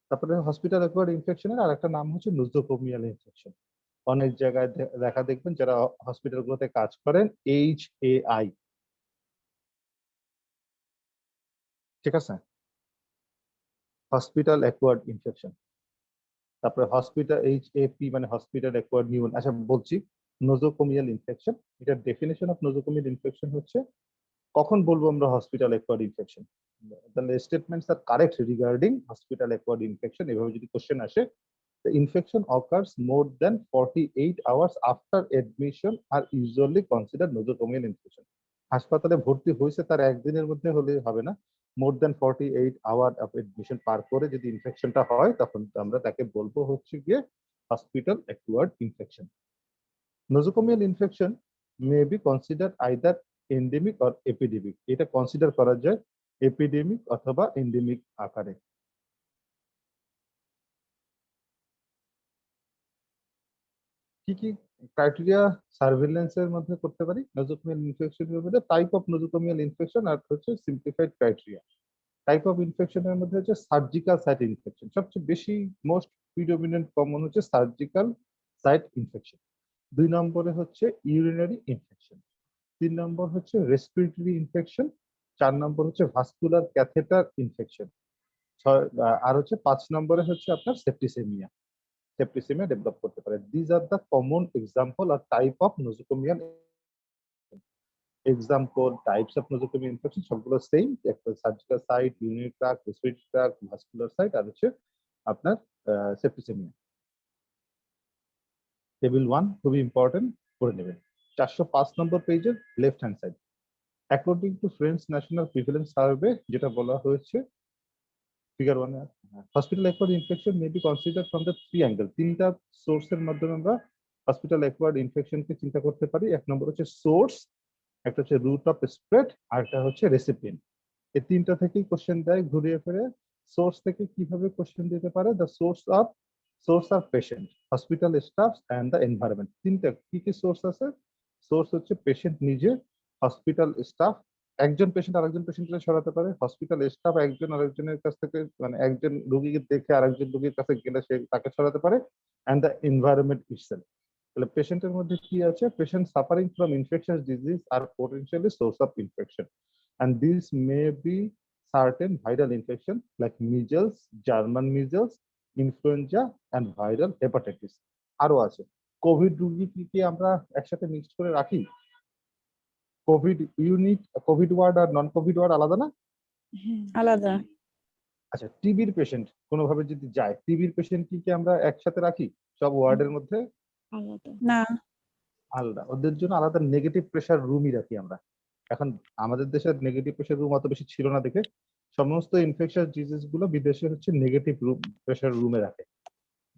তারপরে হসপিটাল অ্যাকোয়ার্ড ইনফেকশনের আর একটা নাম হচ্ছে নোজোকোমিয়াল ইনফেকশন। অনেক জায়গায় দেখা দেখবেন যারা হসপিটালগুলোতে কাজ করেন HAI, ঠিক আছে, হসপিটাল অ্যাকোয়ার্ড ইনফেকশন। তারপরে হসপিটাল HAP মানে হসপিটাল অ্যাকোয়ার্ড নিউমোন। আচ্ছা বলছি, নোজোকোমিয়াল ইনফেকশন, এটার ডেফিনেশন অফ নোজোকোমিয়াল ইনফেকশন হচ্ছে, কখন বলবো আমরা হসপিটাল অ্যাকোয়ার্ড ইনফেকশন? তাহলে statements are correct regarding hospital acquired infection, এভাবে যদি কোশ্চেন আসে, the infection occurs more than 48 hours after admission are usually considered nosocomial infection. হাসপাতালে ভর্তি হয়েছে তার একদিনের মধ্যে হলে হবে না, more than 48 hour of admission পার করে যদি ইনফেকশনটা হয়, তখন আমরা তাকে বলবো হচ্ছে গিয়ে hospital acquired infection. Nosocomial infection may be consider either endemic or epidemic. এটা কনসিডার করা যায় এপিডেমিক অথবা এন্ডেমিক আকারে। কি কি ক্রাইটেরিয়া সার্ভিলেন্সের মধ্যে করতে পারি নোজোকোমিয়াল ইনফেকশনের মধ্যে? টাইপ অফ নোজোকোমিয়াল ইনফেকশন আর হচ্ছে সিম্পলিফাইড ক্রাইটেরিয়া। টাইপ অফ ইনফেকশনের মধ্যে হচ্ছে সার্জিক্যাল সাইট ইনফেকশন, সবচেয়ে বেশি মোস্ট প্রিডোমিনেন্ট কমন হচ্ছে সার্জিক্যাল সাইট ইনফেকশন। 2 নম্বরে হচ্ছে ইউরিনারি ইনফেকশন। 3 নম্বর হচ্ছে রেসপিরেটরি ইনফেকশন। 4 নম্বর হচ্ছে ভাস্কুলার ক্যাথেটার ইনফেকশন। আর হচ্ছে 5 নম্বরে হচ্ছে আপনার সেপ্টিসেমিয়া ডেভেলপ করতে পারে। This are the common example are type of nosocomial example. Types of nosocomial infection সবগুলো সেম, একটা surgical site, urinary tract, respiratory tract, vascular site, আর হচ্ছে আপনার সেপ্টিসেমিয়া। টেবিল 1 খুবই ইম্পর্টেন্ট, করে নেবেন। 405 নম্বর পেজের left hand side, according to French national prevalence survey যেটা বলা হয়েছে figure 1 A, hospital acquired infection may be consider from the 3 angle. 3টা সোর্সের মাধ্যমে আমরা হসপিটাল অ্যাকোয়ার্ড ইনফেকশনকে চিন্তা করতে পারি। এক নম্বর হচ্ছে সোর্স, একটা হচ্ছে রুট অফ স্প্রেড, আর একটা হচ্ছে রেসিপিয়েন্ট। এই 3টা থেকেই কোশ্চেন দেয় ঘুরিয়ে ফিরে। সোর্স থেকে কিভাবে কোশ্চেন দিতে পারে? The source of patient, hospital staff and the environment. 3টা কি কি সোর্স আছে? সোর্স হচ্ছে পেশেন্ট নিজে, হসপিটাল স্টাফ, একজন পেশেন্ট আরেকজন পেশেন্টকে সরাতে পারে, হসপিটাল স্টাফ একজন আরেকজনের কাছ থেকে মানে একজন রোগীকে দেখে আরেকজন রোগীর কাছে গেলে সে তাকে সরাতে পারে, এন্ড দ্য এনভায়রনমেন্ট ইটসেলফ। তাহলে পেশেন্টের মধ্যে কি আছে? Patient suffering from infectious disease are potentially source of infection, and these may be certain viral infection like measles, German measles, influenza and viral hepatitis. আরো আছে। কোভিড রোগী কি আমরা একসাথে মিক্সড করে রাখি? কোভিড ইউনিট, কোভিড ওয়ার্ড আর নন Covid word আলাদা না? আলাদা। আচ্ছা, টিবির পেশেন্ট কোনোভাবে যদি যায়, টিবির পেশেন্ট কি আমরা একসাথে রাখি সব ওয়ার্ডের মধ্যে? আলাদা। না, আলাদা। ওদের জন্য আলাদা নেগেটিভ প্রেসার রুমই রাখি আমরা। এখন আমাদের দেশে নেগেটিভ প্রেসার রুম অত বেশি ছিল না দেখে সমস্ত ইনফেকশাস ডিজিজ গুলো বিদেশে হচ্ছে নেগেটিভ রুম প্রেসার রুমে রাখে,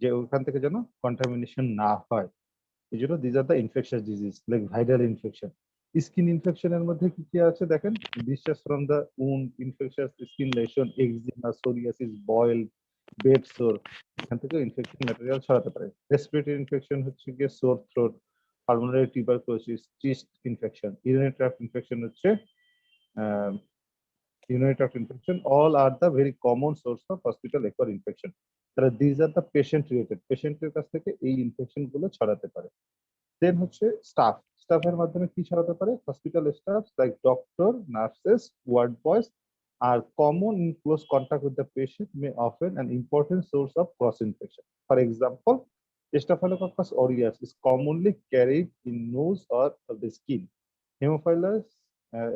যে ওখান থেকে যেন কন্টামিনেশন না হয়। এই জন্য this are the infectious disease like viral infection. Skin ইনফেকশনের মধ্যে কি কি আছে দেখেন? Discharge from the wound, infectious skin lesion, eczema, psoriasis, boil, bed sore, এখান থেকে ইনফেকশন ম্যাটেরিয়াল ছড়াতে পারে। রেসপিরেটরি ইনফেকশন হচ্ছে গিয়ে সোর throat, pulmonary tuberculosis, chest infection. Urinary tract infection হচ্ছে urinary tract infection, all are the very common source of hospital acquired infection. তাহলে these are the patient related. পেশেন্টের কাছ থেকে এই ইনফেকশন গুলো ছড়াতে পারে। দেন হচ্ছে স্টাফের মাধ্যমে কি ছড়াতে পারে? Hospital staff like doctor, nurses, ward boys are common in close contact with the patient may often an important source of cross infection. For example, Staphylococcus aureus is commonly carried in nose or the skin.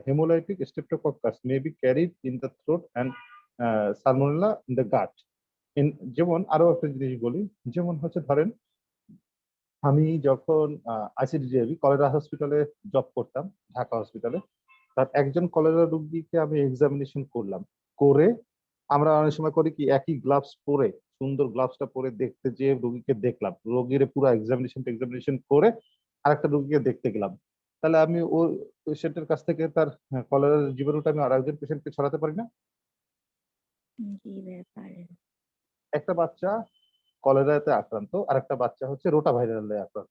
Hemolytic streptococcus may be carried in the throat and salmonella in the gut. যেমন আরো একটা জিনিস বলি, যেমন হচ্ছে ধরেন আমি যখন আইসিডিডিআরবি কলেরা হসপিটালে জব করতাম, ঢাকা হসপিটালে, তার একজন কলেরা রোগীকে আমি এক্সামিনেশন করলাম, করে আমরা অনেক সময় করি কি একই গ্লাভস পরে, সুন্দর গ্লাভসটা পরে দেখতে যে রোগীকে দেখলাম, রোগীর পুরো এক্সামিনেশন করে আরেকটা রোগীকে দেখতে গেলাম, তাহলে আমি ওই পেশেন্টের কাছ থেকে তার কলেরার জীবাণুটা আমি আরেকজন পেশেন্টকে ছড়াতে পারি না? জি ব্যাপারে একটা বাচ্চা কলেরাতে আক্রান্ত, আর একটা বাচ্চা হচ্ছে রোটা ভাইরালে আক্রান্ত।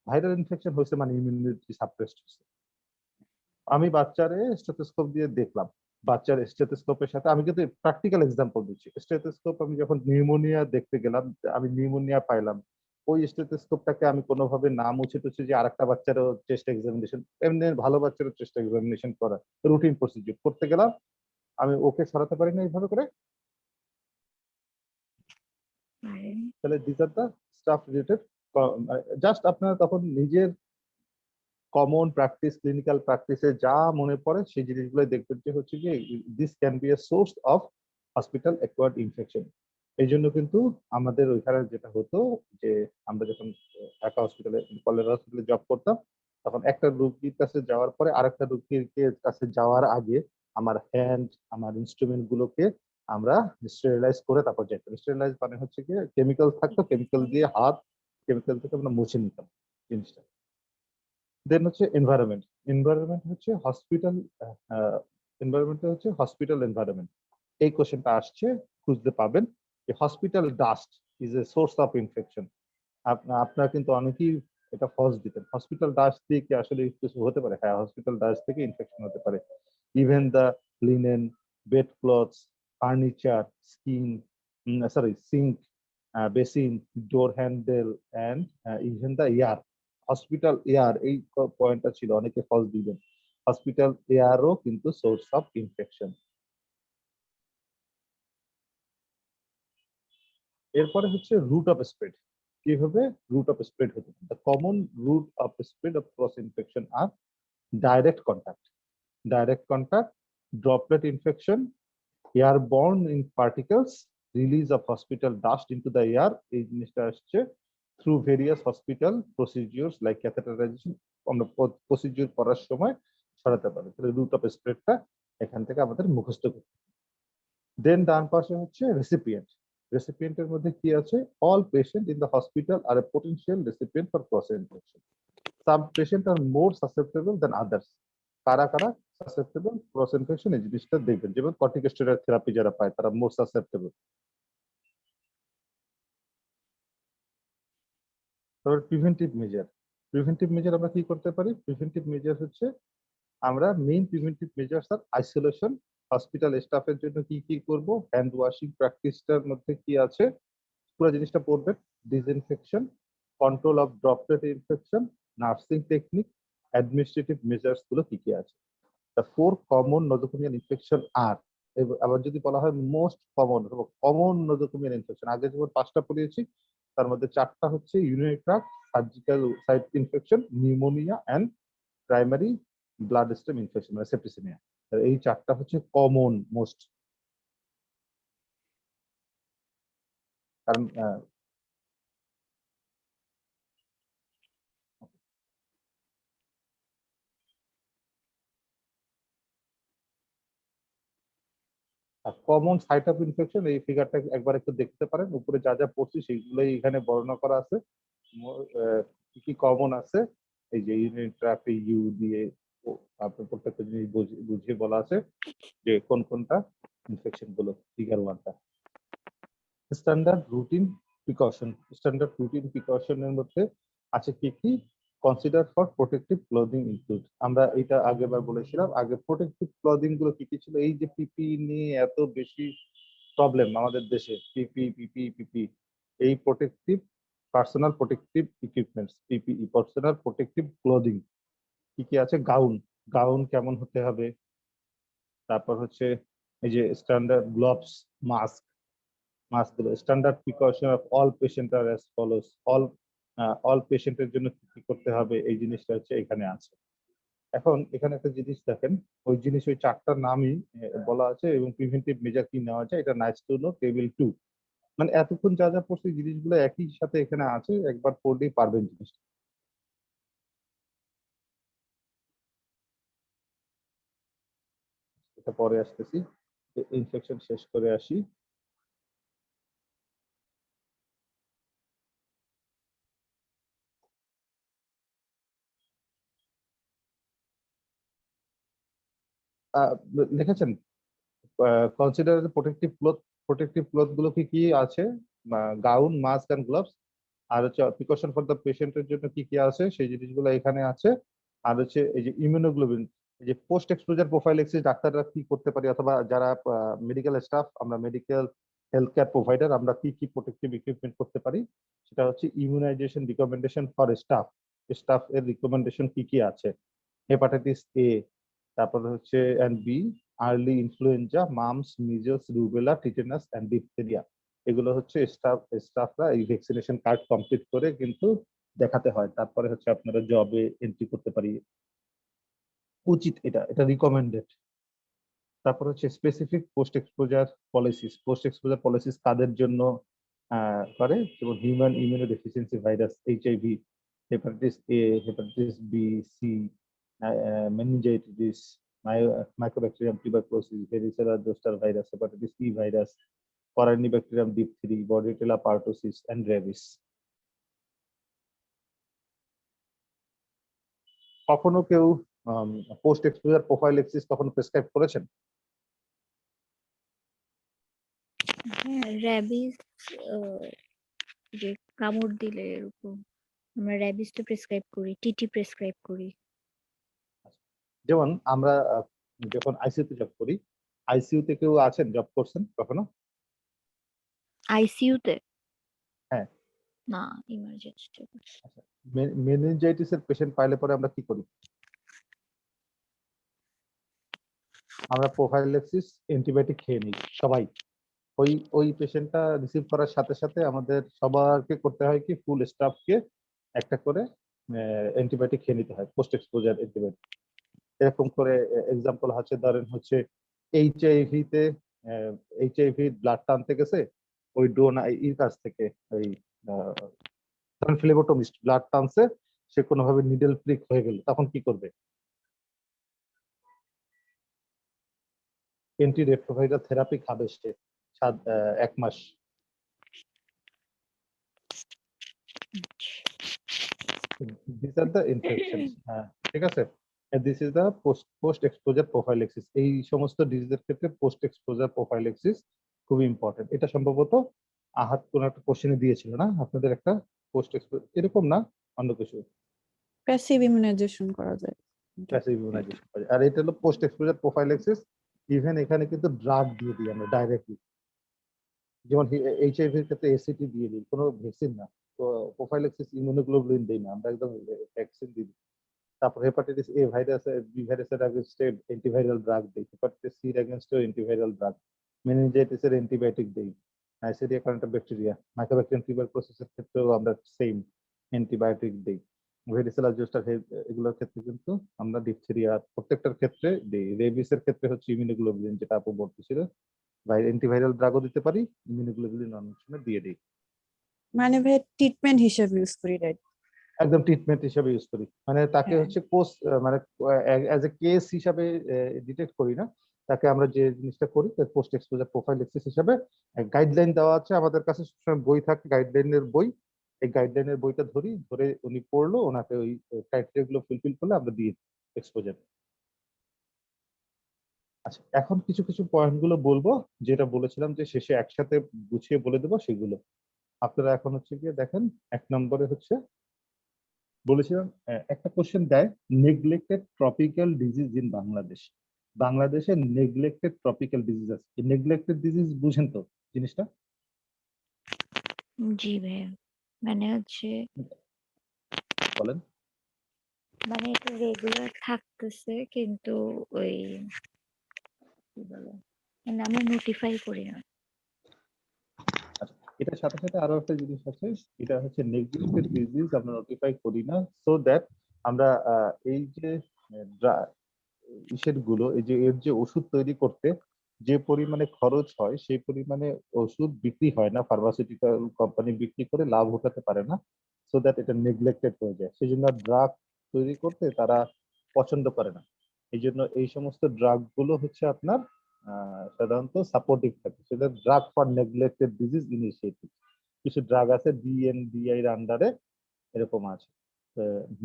ভাইরাল ইনফেকশন হয়েছে মানে ইমিউনিটি সাপ্রেসড হয়েছে। আমি বাচ্চারে স্টেথোস্কোপ দিয়ে দেখলাম, বাচ্চার স্টেথোস্কোপের সাথে আমি কিন্তু প্র্যাকটিক্যাল এক্সাম্পল দিচ্ছি। স্টেথোস্কোপ আমি যখন নিউমোনিয়া দেখতে গেলাম, আমি নিউমোনিয়া পাইলাম, ওই স্টেথোস্কোপটাকে আমি কোনোভাবে না মুছে টুছে যে আরেকটা বাচ্চারও চেস্ট এক্সামিনেশন, এমনি ভালো বাচ্চারও চেস্ট এক্সামিনেশন করা রুটিন প্রসিডিউর করতে গেলাম, আমি ওকে ছড়াতে পারি না এইভাবে করে। পারেন। তাহলে this are the staff related. Just আপনারা তখন নিজের কমন প্র্যাকটিস, ক্লিনিক্যাল প্র্যাকটিসে যা মনে পড়ে সেই জিনিসগুলো দেখবেন যে হচ্ছে কি this can B a source of hospital acquired infection. এই জন্য কিন্তু আমাদের ওইখানে যেটা হতো যে আমরা যখন ঢাকা হসপিটালে, কলেরা হসপিটালে জব করতাম, তখন একটা রোগীর কাছে যাওয়ার পরে আরেকটা রোগীর কাছে যাওয়ার আগে আমার হ্যান্ড, আমার ইনস্ট্রুমেন্ট গুলোকে আমরা স্টেরিলাইজ করে তারপর যেতাম। স্টেরিলাইজ মানে হচ্ছে কি কেমিক্যাল থাকতো, কেমিক্যাল দিয়ে হাত কেমিক্যাল থেকে আমরা মুছে নিতাম জিনিসটা। দেন হচ্ছে এনভায়রনমেন্ট। এনভায়রনমেন্ট হচ্ছে হসপিটাল, হসপিটাল এনভায়রনমেন্ট। এই কোশ্চেনটা আসছে, খুঁজতে পাবেন যে hospital dust is a source of infection. আপনারা কিন্তু অনেকেই এটা ফলস দিতেন, হসপিটাল ডাস্ট দিয়ে কি আসলে কিছু হতে পারে? হ্যাঁ, হসপিটাল ডাস্ট থেকে ইনফেকশন হতে পারে। Even the linen, bed clothes, furniture, sink, basin, door handle and even the air. Hospital air, এই পয়েন্টটা ছিল, অনেকে ফলস দিবেন। হসপিটাল এয়ারও কিন্তু সোর্স অফ ইনফেকশন। এরপরে হচ্ছে রুট অফ স্প্রেড। কিভাবে রুট অফ স্প্রেড হতে পারে? The common route of spread of cross infection are direct contact, droplet infection, airborne in particles, release of hospital dust into the air. এই জিনিসটা আসছে through various hospital procedures like catheterisation. আমরা procedure করার সময় ছড়াতে পারে। তাহলে রুট অফ স্প্রেডটা এখান থেকে আমাদের মুখস্থ করতে। দেন ডান পাশে হচ্ছে রেসিপিয়েন্ট। রেসিপিয়েন্টের মধ্যে কি আছে? All patient in the hospital are a potential recipient for cross infection. Some patient are more susceptible than others. কারা কারা সাসেপ্টেবল ক্রস ইনফেকশন, এই জিনিসটা দেখবেন। যেমন কর্টিকোস্টেরয়েড থেরাপি যারা পায় তারা মোর সাসেপ্টেবল। তারপর প্রিভেন্টিভ মেজার আমরা কি করতে পারি? প্রিভেন্টিভ মেজার হচ্ছে আমরা মেইন প্রিভেন্টিভ মেজার্স আর আইসোলেশন। হসপিটাল স্টাফের জন্য কি কি করব? হ্যান্ড ওয়াশিং প্র্যাকটিসটার মধ্যে কি আছে পুরো জিনিসটা পড়বেন। Disinfection, control of droplet infection, nursing technique, administrative measures গুলো কি কি আছে। দ্য 4 কমন নোজোকোমিয়াল ইনফেকশন আর, আবার যদি বলা হয় মোস্ট কমন নোজোকোমিয়াল ইনফেকশন, আগে যেমন 5টা পড়িয়েছি তার মধ্যে 4টা হচ্ছে urinary tract surgical site infection, pneumonia and primary blood stream infection মানে সেপ্টিসিমিয়া। এই 4টা হচ্ছে কমন মোস্ট। কারণ কমন সাইট অফ ইনফেকশন, এই ফিগারটা একবার একটু দেখতে পারেন। উপরে যা যা পড়ছি সেগুলোই এখানে বর্ণনা করা আছে। কি কি কমন আছে এই যে ইউরিনারি ট্র্যাক্ট ইউ দিয়ে আপনার প্রত্যেকটা জিনিস বুঝিয়ে বলা আছে যে কোন কোনটা ইনফেকশন গুলো। ফিগার 1টা স্ট্যান্ডার্ড রুটিন প্রিকশনের মধ্যে আছে কি কি? Consider for protective clothing include, আমরা এটা আগেবার বলেছিলাম। আগে প্রোটেক্টিভ ক্লোদিং গুলো কি কি ছিল? এই যে পিপি নিয়ে এত বেশি প্রবলেম আমাদের দেশে, পিপি পিপি পিপি, এই protective personal protective equipments, PPE, personal protective clothing কি কি আছে? গাউন, গাউন কেমন হতে হবে, তারপর হচ্ছে এই যে স্ট্যান্ডার্ড গ্লোভস, মাস্ক, মাস্কগুলো, standard precaution of all patient are as follows, all পেশেন্টের জন্য কি কি করতে হবে, এই জিনিসটা হচ্ছে এখানে আছে। এখন এখানে একটা জিনিস দেখেন, ওই জিনিস ওই চারটার নামই বলা আছে, এবং প্রিভেন্টিভ মেজার কি নেওয়া যায় এটা নাইস টু নো টেবিল 2। মানে এতক্ষণ যা যা পড়ছি জিনিসগুলো একই সাথে এখানে আছে, একবার পড়লেই পারবেন জিনিসটা। এটা পরে আসতেছি, ইনফেকশন শেষ করে আসি। লিখেছেন consider protective cloth, protective cloth গুলো কি কি আছে? গাউন, মাস্ক এন্ড গ্লাভস, আর হচ্ছে প্রিকশন ফর দ্য পেশেন্টের জন্য কি কি আছে সেই জিনিসগুলো এখানে আছে। আর হচ্ছে এই যে ইমিউনোগ্লোবিন, এই যে পোস্ট এক্সপোজার প্রোফাইলেক্সিস ডাক্তাররা কি করতে পারি, অথবা যারা মেডিকেল স্টাফ, আমরা মেডিকেল হেলথ কেয়ার প্রোভাইডার, আমরা কি কি প্রোটেক্টিভ ইকুইপমেন্ট করতে পারি, সেটা হচ্ছে immunisation recommendation for staff. Staff এর রিকমেন্ডেশন কি কি আছে? হেপাটাইটিস এ, তারপর হচ্ছে and B, early influenza, mumps, measles, rubella, tetanus and diphtheria. এগুলো হচ্ছে স্টাফরা এই ভ্যাকসিনেশন কার্ড কমপ্লিট করে কিন্তু দেখাতে হয়, তারপরে হচ্ছে আপনারা জবে এন্ট্রি করতে পারি, উচিত, এটা এটা রিকমেন্ডেড। তারপর হচ্ছে specific post exposure policies, post exposure policies কাদের জন্য করে, যেমন human immunodeficiency virus, HIV, hepatitis A, hepatitis B, C, meningitis, mycobacterium tuberculosis, varicella zoster virus, hepatitis E virus, corynebacterium diphtheriae, bordetella pertussis and rabies. কখনো কেউ post exposure prophylaxis কখনো prescribe করেছেন? হ্যাঁ, rabies যে কামড় দিলে এরকম আমরা র্যাবিস তো প্রেসক্রাইব করি, টিটি প্রেসক্রাইব করি। যেমন আমরা যখন আইসিইউতে জব করি, আইসিইউতে কেউ আছেন জব করছেন কখনো? আইসিইউতে? হ্যাঁ। না, ইমার্জেন্সি। মেনিনজাইটিস এর পেশেন্ট পাইলে পরে আমরা কি করি? আমরা প্রোফাইলেক্সিস অ্যান্টিবায়োটিক খেয়ে নিই সবাই। ওই পেশেন্টটা রিসিভ করার সাথে সাথে আমাদের সবারকে করতে হয় কি, ফুল স্টাফকে একটা করে অ্যান্টিবায়োটিক খেয়ে নিতে হয়, পোস্ট এক্সপোজার অ্যান্টিবায়োটিক। এরকম করে এক্সাম্পল হচ্ছে, ধরেন হচ্ছে এইচআইভি তে, এইচআইভি ব্লাড টানতে গেছে, ওই এর কাছ থেকে ওই ফ্লেবোটমিস্ট ব্লাড টানছে, সে কোনোভাবে নিডল প্রিক হয়ে গেল, তখন কি করবে? অ্যান্টি রেট্রোভাইরাল থেরাপি খাবে সে 1 মাস। This are the infections. হ্যাঁ, ঠিক আছে। This is the post exposure prophylaxis. এই সমস্ত ডিজিজের ক্ষেত্রে পোস্ট এক্সপোজার প্রোফাইলেক্সিস খুবই ইম্পর্টেন্ট। এটা সম্ভবত আহাত কোন একটা কোশ্চেনে দিয়েছিল না আপনাদের, একটা পোস্ট এক্সপোজার, এরকম না অন্য কিছু, প্যাসিভ ইমিউনাইজেশন করা যায়। Passive immunisation. আর এটা হলো পোস্ট এক্সপোজার প্রোফাইলেক্সিস। ইভেন এখানে কিন্তু ড্রাগ দিয়ে দিই আমরা ডাইরেক্টলি, যেমন এইচআইভি এর ক্ষেত্রে এসিটি দিয়ে দিই, কোনো ভ্যাকসিন না। তো প্রোফাইলেক্সিস ইমিউনোগ্লোবুলিন দেই না আমরা, একদম ভ্যাকসিন দিই। তারপর হেপাটাইটিস এ ভাইরাস, বি ভাইরাসের এগেইনস্টে অ্যান্টিভাইরাল ড্রাগ দেই, হেপাটাইটিস সি এর এগেইনস্টে অ্যান্টিভাইরাল ড্রাগ, মেনিনজাইটিস এর অ্যান্টিবায়োটিক দেই, নাইসেরিয়া কারেন্টা ব্যাকটেরিয়া, মাইক্রোব্যাকটেরিয়াম টিউবারকুলোসিসের ক্ষেত্রেও আমরা সেম অ্যান্টিবায়োটিক দেই, ভেরিসেলা জোস্টার, এগুলোর ক্ষেত্রে কিন্তু আমরা ডিপথেরিয়া প্রত্যেকটার ক্ষেত্রে দেই। রেবিস এর ক্ষেত্রে হচ্ছে ইমিউনোগ্লোবুলিন, যেটা আপু বলতেছিল, অ্যান্টিভাইরাল ড্রাগও দিতে পারি, ইমিউনোগ্লোবুলিন অনেক সময় দিয়ে দিই। মানে ভাই ট্রিটমেন্ট হিসেবে ইউজ করি, রাইট? একদম ট্রিটমেন্ট হিসেবে ইউজ করি, মানে তাকে হ্যাঁ। হচ্ছে কোর্স, মানে অ্যাজ এ কেস হিসাবে ডিটেক্ট করি না, তাকে আমরা যে জিনিসটা করি পোস্ট এক্সপোজার প্রোফাইলেক্সিস হিসাবে গাইডলাইন দেওয়া আছে আমাদের কাছে, সবসময় বই থাকে, গাইডলাইনের বই। এই গাইডলাইনের বইটা ধরে উনি পড়লো, ওনাকে ওই ক্রাইটেরিয়া গুলো ফুলফিল করলে আমরা দিই এক্সপোজার। আচ্ছা, এখন কিছু কিছু পয়েন্ট গুলো বলবো, যেটা বলেছিলাম যে শেষে একসাথে গুছিয়ে বলে দেবো সেগুলো। আপনারা এখন হচ্ছে গিয়ে দেখেন, 1 নম্বরে হচ্ছে বলেছিলাম একটা কোশ্চেন দেয়, neglected tropical disease in Bangladesh. বাংলাদেশে নেগলেক্টেড ট্রপিক্যাল ডিজিজ আছে। নেগলেক্টেড ডিজিজ বুঝেন তো জিনিসটা? জি ভাইয়া, মানে হচ্ছে বলেন। মানে এটা রেগুলার থাকতেছে কিন্তু ওই কি বলে মানে আমরা নোটিফাই করি না। আচ্ছা, এটার সাথে সাথে আরো একটা জিনিস আছে, এটা হচ্ছে নেগলেক্টেড ডিজিজ আমরা নোটিফাই করি না, সো দ্যাট আমরা এই যে ইসের গুলো, এই যে এর যে ওষুধ তৈরি করতে যে পরিমাণে খরচ হয় সেই পরিমাণে ওষুধ বিক্রি হয় না, ফার্মাসিউটিক্যাল কোম্পানি বিক্রি করে লাভ উঠাতে পারে না, সো দ্যাট এটা নেগলেক্টেড হয়ে যায়। সেই জন্য ড্রাগ তৈরি করতে তারা পছন্দ করে না। এই জন্য এই সমস্ত ড্রাগ গুলো হচ্ছে আপনার সাধারণত সাপোর্টিভ থাকে, সেটা drug for neglected disease initiative. কিছু ড্রাগ আছে ডিএনডিআই এর আন্ডারে, এরকম আছে।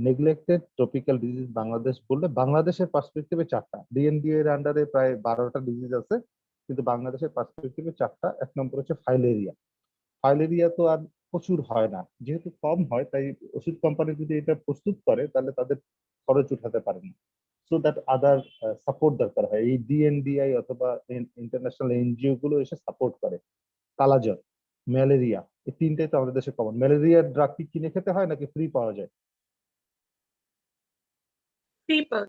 নেগলেক্টেড ট্রপিক্যাল ডিজিজ বাংলাদেশ বললে বাংলাদেশের পার্সপেক্টিভে 4টা, ডিএনডিএ এর আন্ডারে প্রায় 12টা ডিজিজ আছে, কিন্তু বাংলাদেশের পার্সপেক্টিভে 4টা। এক নম্বর হচ্ছে ফাইলেরিয়া। ফাইলেরিয়া তো আর প্রচুর হয় না, যেহেতু কম হয় তাই ওষুধ কোম্পানি যদি এটা প্রস্তুত করে তাহলে তাদের খরচ উঠাতে পারে না, সো দ্যাট আদার সাপোর্ট দরকার হয়। এই ডিএনডিআই অথবা ইন্টারন্যাশনাল এনজিও গুলো এসে সাপোর্ট করে। কালাজ্বর, ম্যালেরিয়া, এই তিনটাই তো আমাদের দেশে কমন। ম্যালেরিয়ার ড্রাগ কি কিনে খেতে হয় নাকি ফ্রি পাওয়া যায়? people.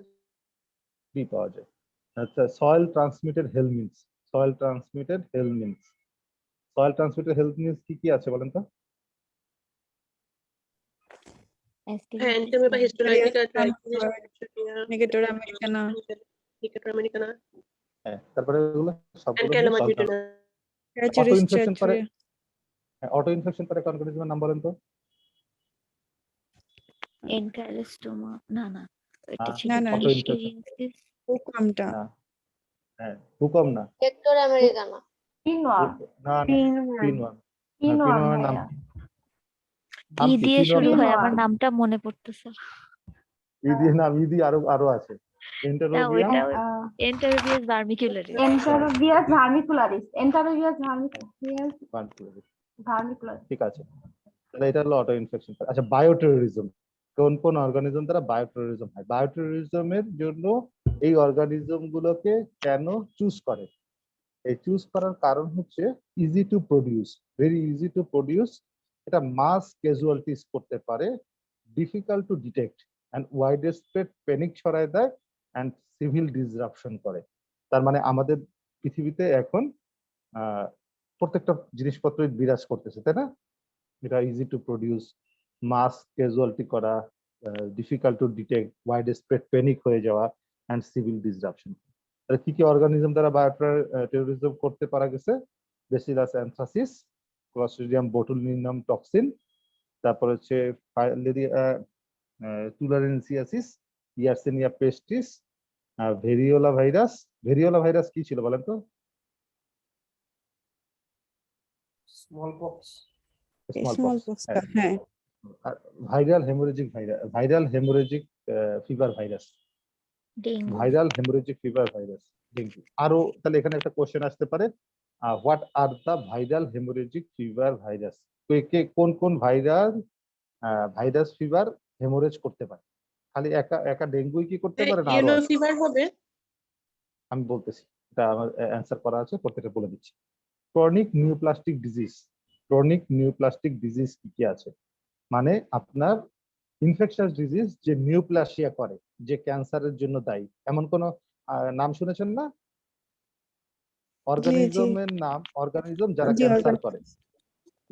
ফ্রি পাওয়া যায়। আচ্ছা, soil transmitted helminths, soil transmitted helminths, soil transmitted helminths কি কি আছে বলেন তো? হ্যাঁ, Entamoeba histolytica, Trichoderma trichoderma, Necator americana. Necator americana, হ্যাঁ, তারপরে এগুলো সবগুলো and হলো soil Calamardina. Auto Rachuris infection করে। Chatria. অটো ইনফেকশন করে কোন কোন নাম বলেন তো? এনকাইলোস্টোমা, না না এটা হ্যাঁ, ছিল না, না। Auto infection ascariasis. Hukamta. না, হ্যাঁ হুকম না, হেক্টর আমেরিকানা না না, পিনওয়ান। পিনওয়ানের নাম কি? নাম ই কি দিয়ে শুরু পিনওয়ানের? হয়, আমার নামটা মনে পড়তেছে না। ইদি নাম, ইদি আরো আরো আছে। না, এন্টারোবিয়াম, ওইটা এন্টারোবিয়াস ভার্মিকুলারিস। এন্টারোবিয়াস ভার্মিকুলারিস, এন্টারোবিয়াস ভার্মিকুলারিস। ঠিক আছে, তাহলে এটা হলো অটো ইনফেকশন। আচ্ছা, বায়োটেররিজম, কোন কোন অর্গানিজম দ্বারা বায়োটেররিজম হয়? বায়োটেররিজমের জন্য এই অর্গানিজম গুলোকে কেন চুজ করে? এই চুজ করার কারণ হচ্ছে easy to produce, very easy to produce, এটা মাস ক্যাজুয়ালিটিস করতে পারে, difficult to detect and wide spread panic ছড়ায় দেয় অ্যান্ড সিভিল ডিসরাপশন করে। তার মানে আমাদের পৃথিবীতে এখন প্রত্যেকটা জিনিসপত্রই বিরাজ করতেছে, তাই না? এটা easy to produce, mass casualty করা, difficult to detect, wide spread panic হয়ে যাওয়া অ্যান্ড সিভিল ডিসরাপশন। তাহলে কি কি অর্গানিজম দ্বারা বায়োটেররিজম করতে পারা গেছে? Bacillus anthracis, clostridium botulinum toxin, তারপর হচ্ছে tularensis, yersinia pestis, variola virus. Variola virus কি ছিল বলেন তো? স্মলপক্স। Smallpox. হ্যাঁ। Viral haemorrhagic viral haemorrhagic fever virus, dengue. Viral haemorrhagic fever virus, dengue. আরো তাহলে এখানে একটা কোশ্চেন আসতে পারে, what are the viral haemorrhagic fever virus? কোন কোন ভাইরাস ফিভার হেমোরেজ করতে পারে? খালি একা একা ডেঙ্গুই কি করতে পারে না আরো Yellow আছে? fever হবে। আমি বলতেছি, এটা আমার অ্যান্সার করা আছে, প্রত্যেকটা বলে দিচ্ছি। ক্রনিক নিউপ্লাস্টিক ডিজিজ, ক্রনিক নিউপ্লাস্টিক ডিজিজ কি কি আছে? মানে আপনার ইনফেকশাস ডিজিজ যে নিউপ্লাসিয়া করে, যে ক্যান্সারের জন্য দায়ী, এমন কোন নাম শুনেছেন না? অর্গানিজমের নাম, অর্গানিজম যারা জি, ক্যান্সার করে।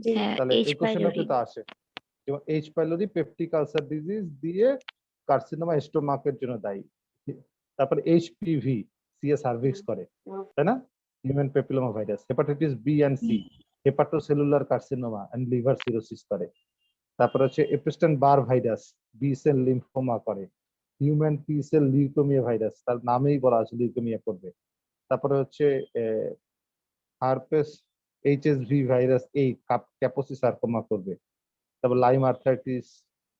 জি। হ্যাঁ, তাহলে এইচ এই কোশ্চেনটা পাইলোরি। তো আসে, যেমন H pylori peptic ulcer disease দিয়ে কার্সিনোমা স্টোমাকের জন্য দায়ী। তারপরে এইচপিভি সিএ সার্ভিক্স করে, তাই না? Human papilloma virus. Hepatitis B and C hepatocellular carcinoma and liver cirrhosis করে। তারপর হচ্ছে Epstein Barr virus B cell lymphoma করে। Human T cell leukaemia virus, তার নামেই বলা আছে লিউকেমিয়া করবে। তারপরে হচ্ছে হারপেস এইচএসভি ভাইরাস এই ক্যাপোসি সার্কোমা করবে। তারপর লাইম আর্থ্রাইটিস,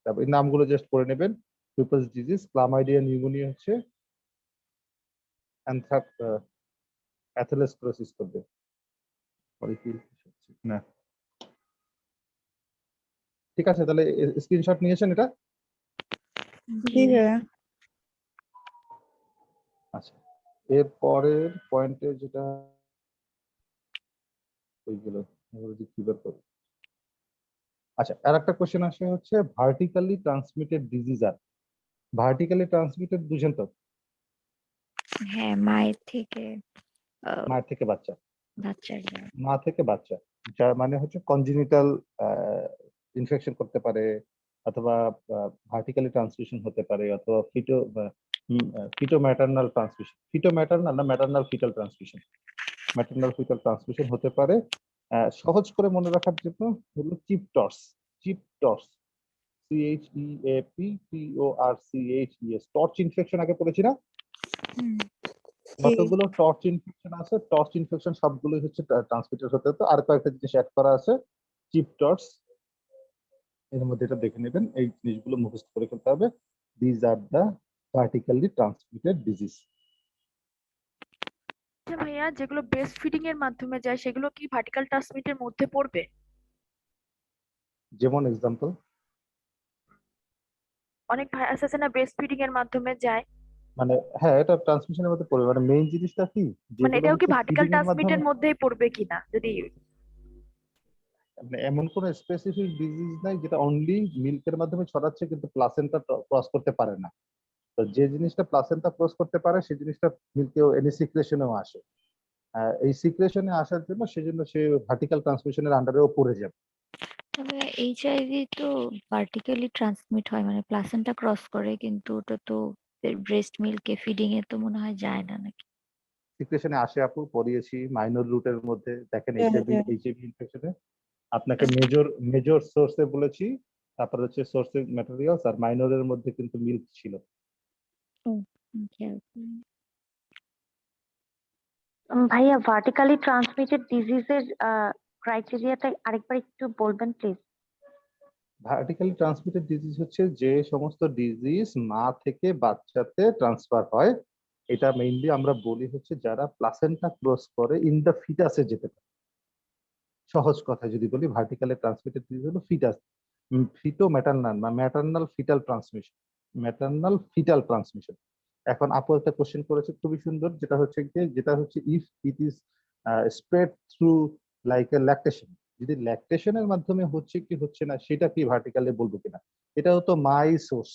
তারপর এই নামগুলো জাস্ট পড়ে নেবেন। পিপলস ডিজিজ, ক্লামাইডিয়া নিউমোনিয়া হচ্ছে অ্যাথেরোস্ক্লেরোসিস করবে। পরে কি না, ঠিক আছে, তাহলে স্ক্রিনশট নিয়েছেন এটা? জি ভাইয়া। আচ্ছা, এর পরের পয়েন্টে যেটা ওইগুলো যদি ক্লিয়ার করো। আচ্ছা, আর একটা কোশ্চেন আসে হচ্ছে ভার্টিক্যালি ট্রান্সমিটেড ডিজিজ। আর ভার্টিক্যালি ট্রান্সমিটেড বুঝেন তো, হ্যাঁ, মায়ের থেকে মায়ের থেকে বাচ্চা, বাচ্চার যায়। মা থেকে বাচ্চা, যার মানে হচ্ছে কনজিনিটাল ইনফেকশন করতে পারে, অথবা ভার্টিক্যালি ট্রান্সমিশন হতে পারে, অথবা ফিটো ম্যাটার্নাল ট্রান্সমিশন, ফিটো ম্যাটার্নাল না maternal fetal transmission, maternal fetal transmission হতে পারে। সহজ করে মনে রাখার জন্য হলো চিপটর্স, চিপটর্স, CHEAPTORCHES, টর্চ ইনফেকশন আগে পড়েছি না? হুম, যতগুলো টর্চ ইনফেকশন আছে, টর্চ ইনফেকশন সবগুলোই হচ্ছে ট্রান্সমিটার হতে হতো। আর কয়েকটা জিনিস অ্যাড করা আছে, চিপটর্স, এর মধ্যে এটা দেখে নেবেন, এই জিনিসগুলো মুখস্থ করে ফেলতে হবে। These are the vertically transmitted disease. আচ্ছা ভাইয়া, যেগুলো ব্রেস্ট ফিডিং এর মাধ্যমে যায় সেগুলো কি ভার্টিক্যাল ট্রান্সমিটের মধ্যে পড়বে? যেমন এক্সাম্পল, অনেক ভাই আছে না ব্রেস্ট ফিডিং এর মাধ্যমে যায়, মানে হ্যাঁ, এটা ট্রান্সমিশনের মধ্যে পড়বে। মানে মেইন জিনিসটা কি, মানে যেগুলো এটাও কি হচ্ছে ভার্টিক্যাল ফিডিং এর মাধ্যমে, ট্রান্সমিটের মধ্যেই পড়বে কিনা যদি? মানে এমন কোন স্পেসিফিক ডিজিজ নাই যেটা অনলি মিল্কের মাধ্যমে ছড়াচ্ছে কিন্তু প্লাসেন্টা ক্রস করতে পারে না। তো যে জিনিসটা প্লাসেন্টা ক্রস করতে পারে সেই জিনিসটা মিল্কেও এনি সিক্রেশনেও আসে। এই সিক্রেশনে আসার জন্য সেজন্য সে ভার্টিক্যাল ট্রান্সমিশনের আন্ডারেও পড়ে যাবে। তবে এইচআইভি তো ভার্টিক্যালি ট্রান্সমিট হয়, মানে প্লাসেন্টা ক্রস করে, কিন্তু ওটা তো ব্রেস্ট মিল্কে ফিডিং এ তো মনে হয় যায় না নাকি? সিক্রেশনে আসে আপু, পড়িয়েছি মাইনর রুটের মধ্যে। দেখেন হ্যাঁ, এইচআইভি হ্যাঁ। এইচআইভি ইনফেকশনে আপনাকে মেজর মেজর সোর্সে বলেছি, তারপর হচ্ছে সোর্সে ম্যাটেরিয়ালস, আর মাইনরের মধ্যে কিন্তু মিল্ক ছিল। খেয়াল করিনি। ভাইয়া ভার্টিক্যালি ট্রান্সমিটেড ডিজিজের ক্রাইটেরিয়াটা আরেকবার একটু বলবেন প্লিজ? ভার্টিক্যালি ট্রান্সমিটেড ডিজিজ হচ্ছে যে সমস্ত ডিজিজ মা থেকে বাচ্চাতে ট্রান্সফার হয়। এটা মেইনলি আমরা বলি হচ্ছে যারা প্লাসেন্টা ক্রস করে ইন দ্য ফিটাসে যেতে পারে। সহজ কথা যদি বলি, ভার্টিক্যালি ট্রান্সমিটেড ডিজিজ হলো ফিটাস, ফিটো ম্যাটার্নাল বা maternal fetal transmission, maternal fetal transmission. এখন আপু একটা কোশ্চেন করেছে খুবই সুন্দর, যেটা হচ্ছে if it is spread through like a lactation, যদি ল্যাকটেশনের মাধ্যমে হচ্ছে কি হচ্ছে না সেটা কি ভার্টিক্যালি বলবো কিনা, এটাও তো মাই সোর্স।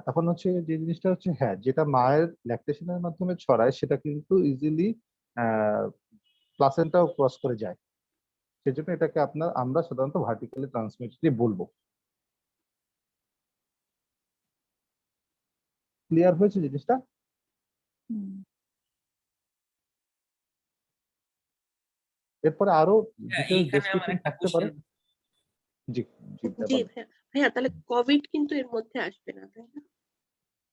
তখন হচ্ছে যে জিনিসটা হচ্ছে হ্যাঁ, যেটা মায়ের ল্যাকটেশনের মাধ্যমে ছড়ায় সেটা কিন্তু ইজিলি প্লাসেন্টাও ক্রস করে যায়। সেজন্য এটাকে আমরা সাধারণত ভার্টিক্যালি ট্রান্সমিটেড বলবো। ক্লিয়ার হয়েছে জিনিসটা? হুম। এরপরে আরো হ্যাঁ, ডিটেইলস এইখানে আমার ডেসক্রিপশন একটা থাকতে পারে। কোশ্চেন। জি জি জি বলেন। ভাইয়া, ভাইয়া তাহলে কোভিড কিন্তু এর মধ্যে আসবে না, তাই না?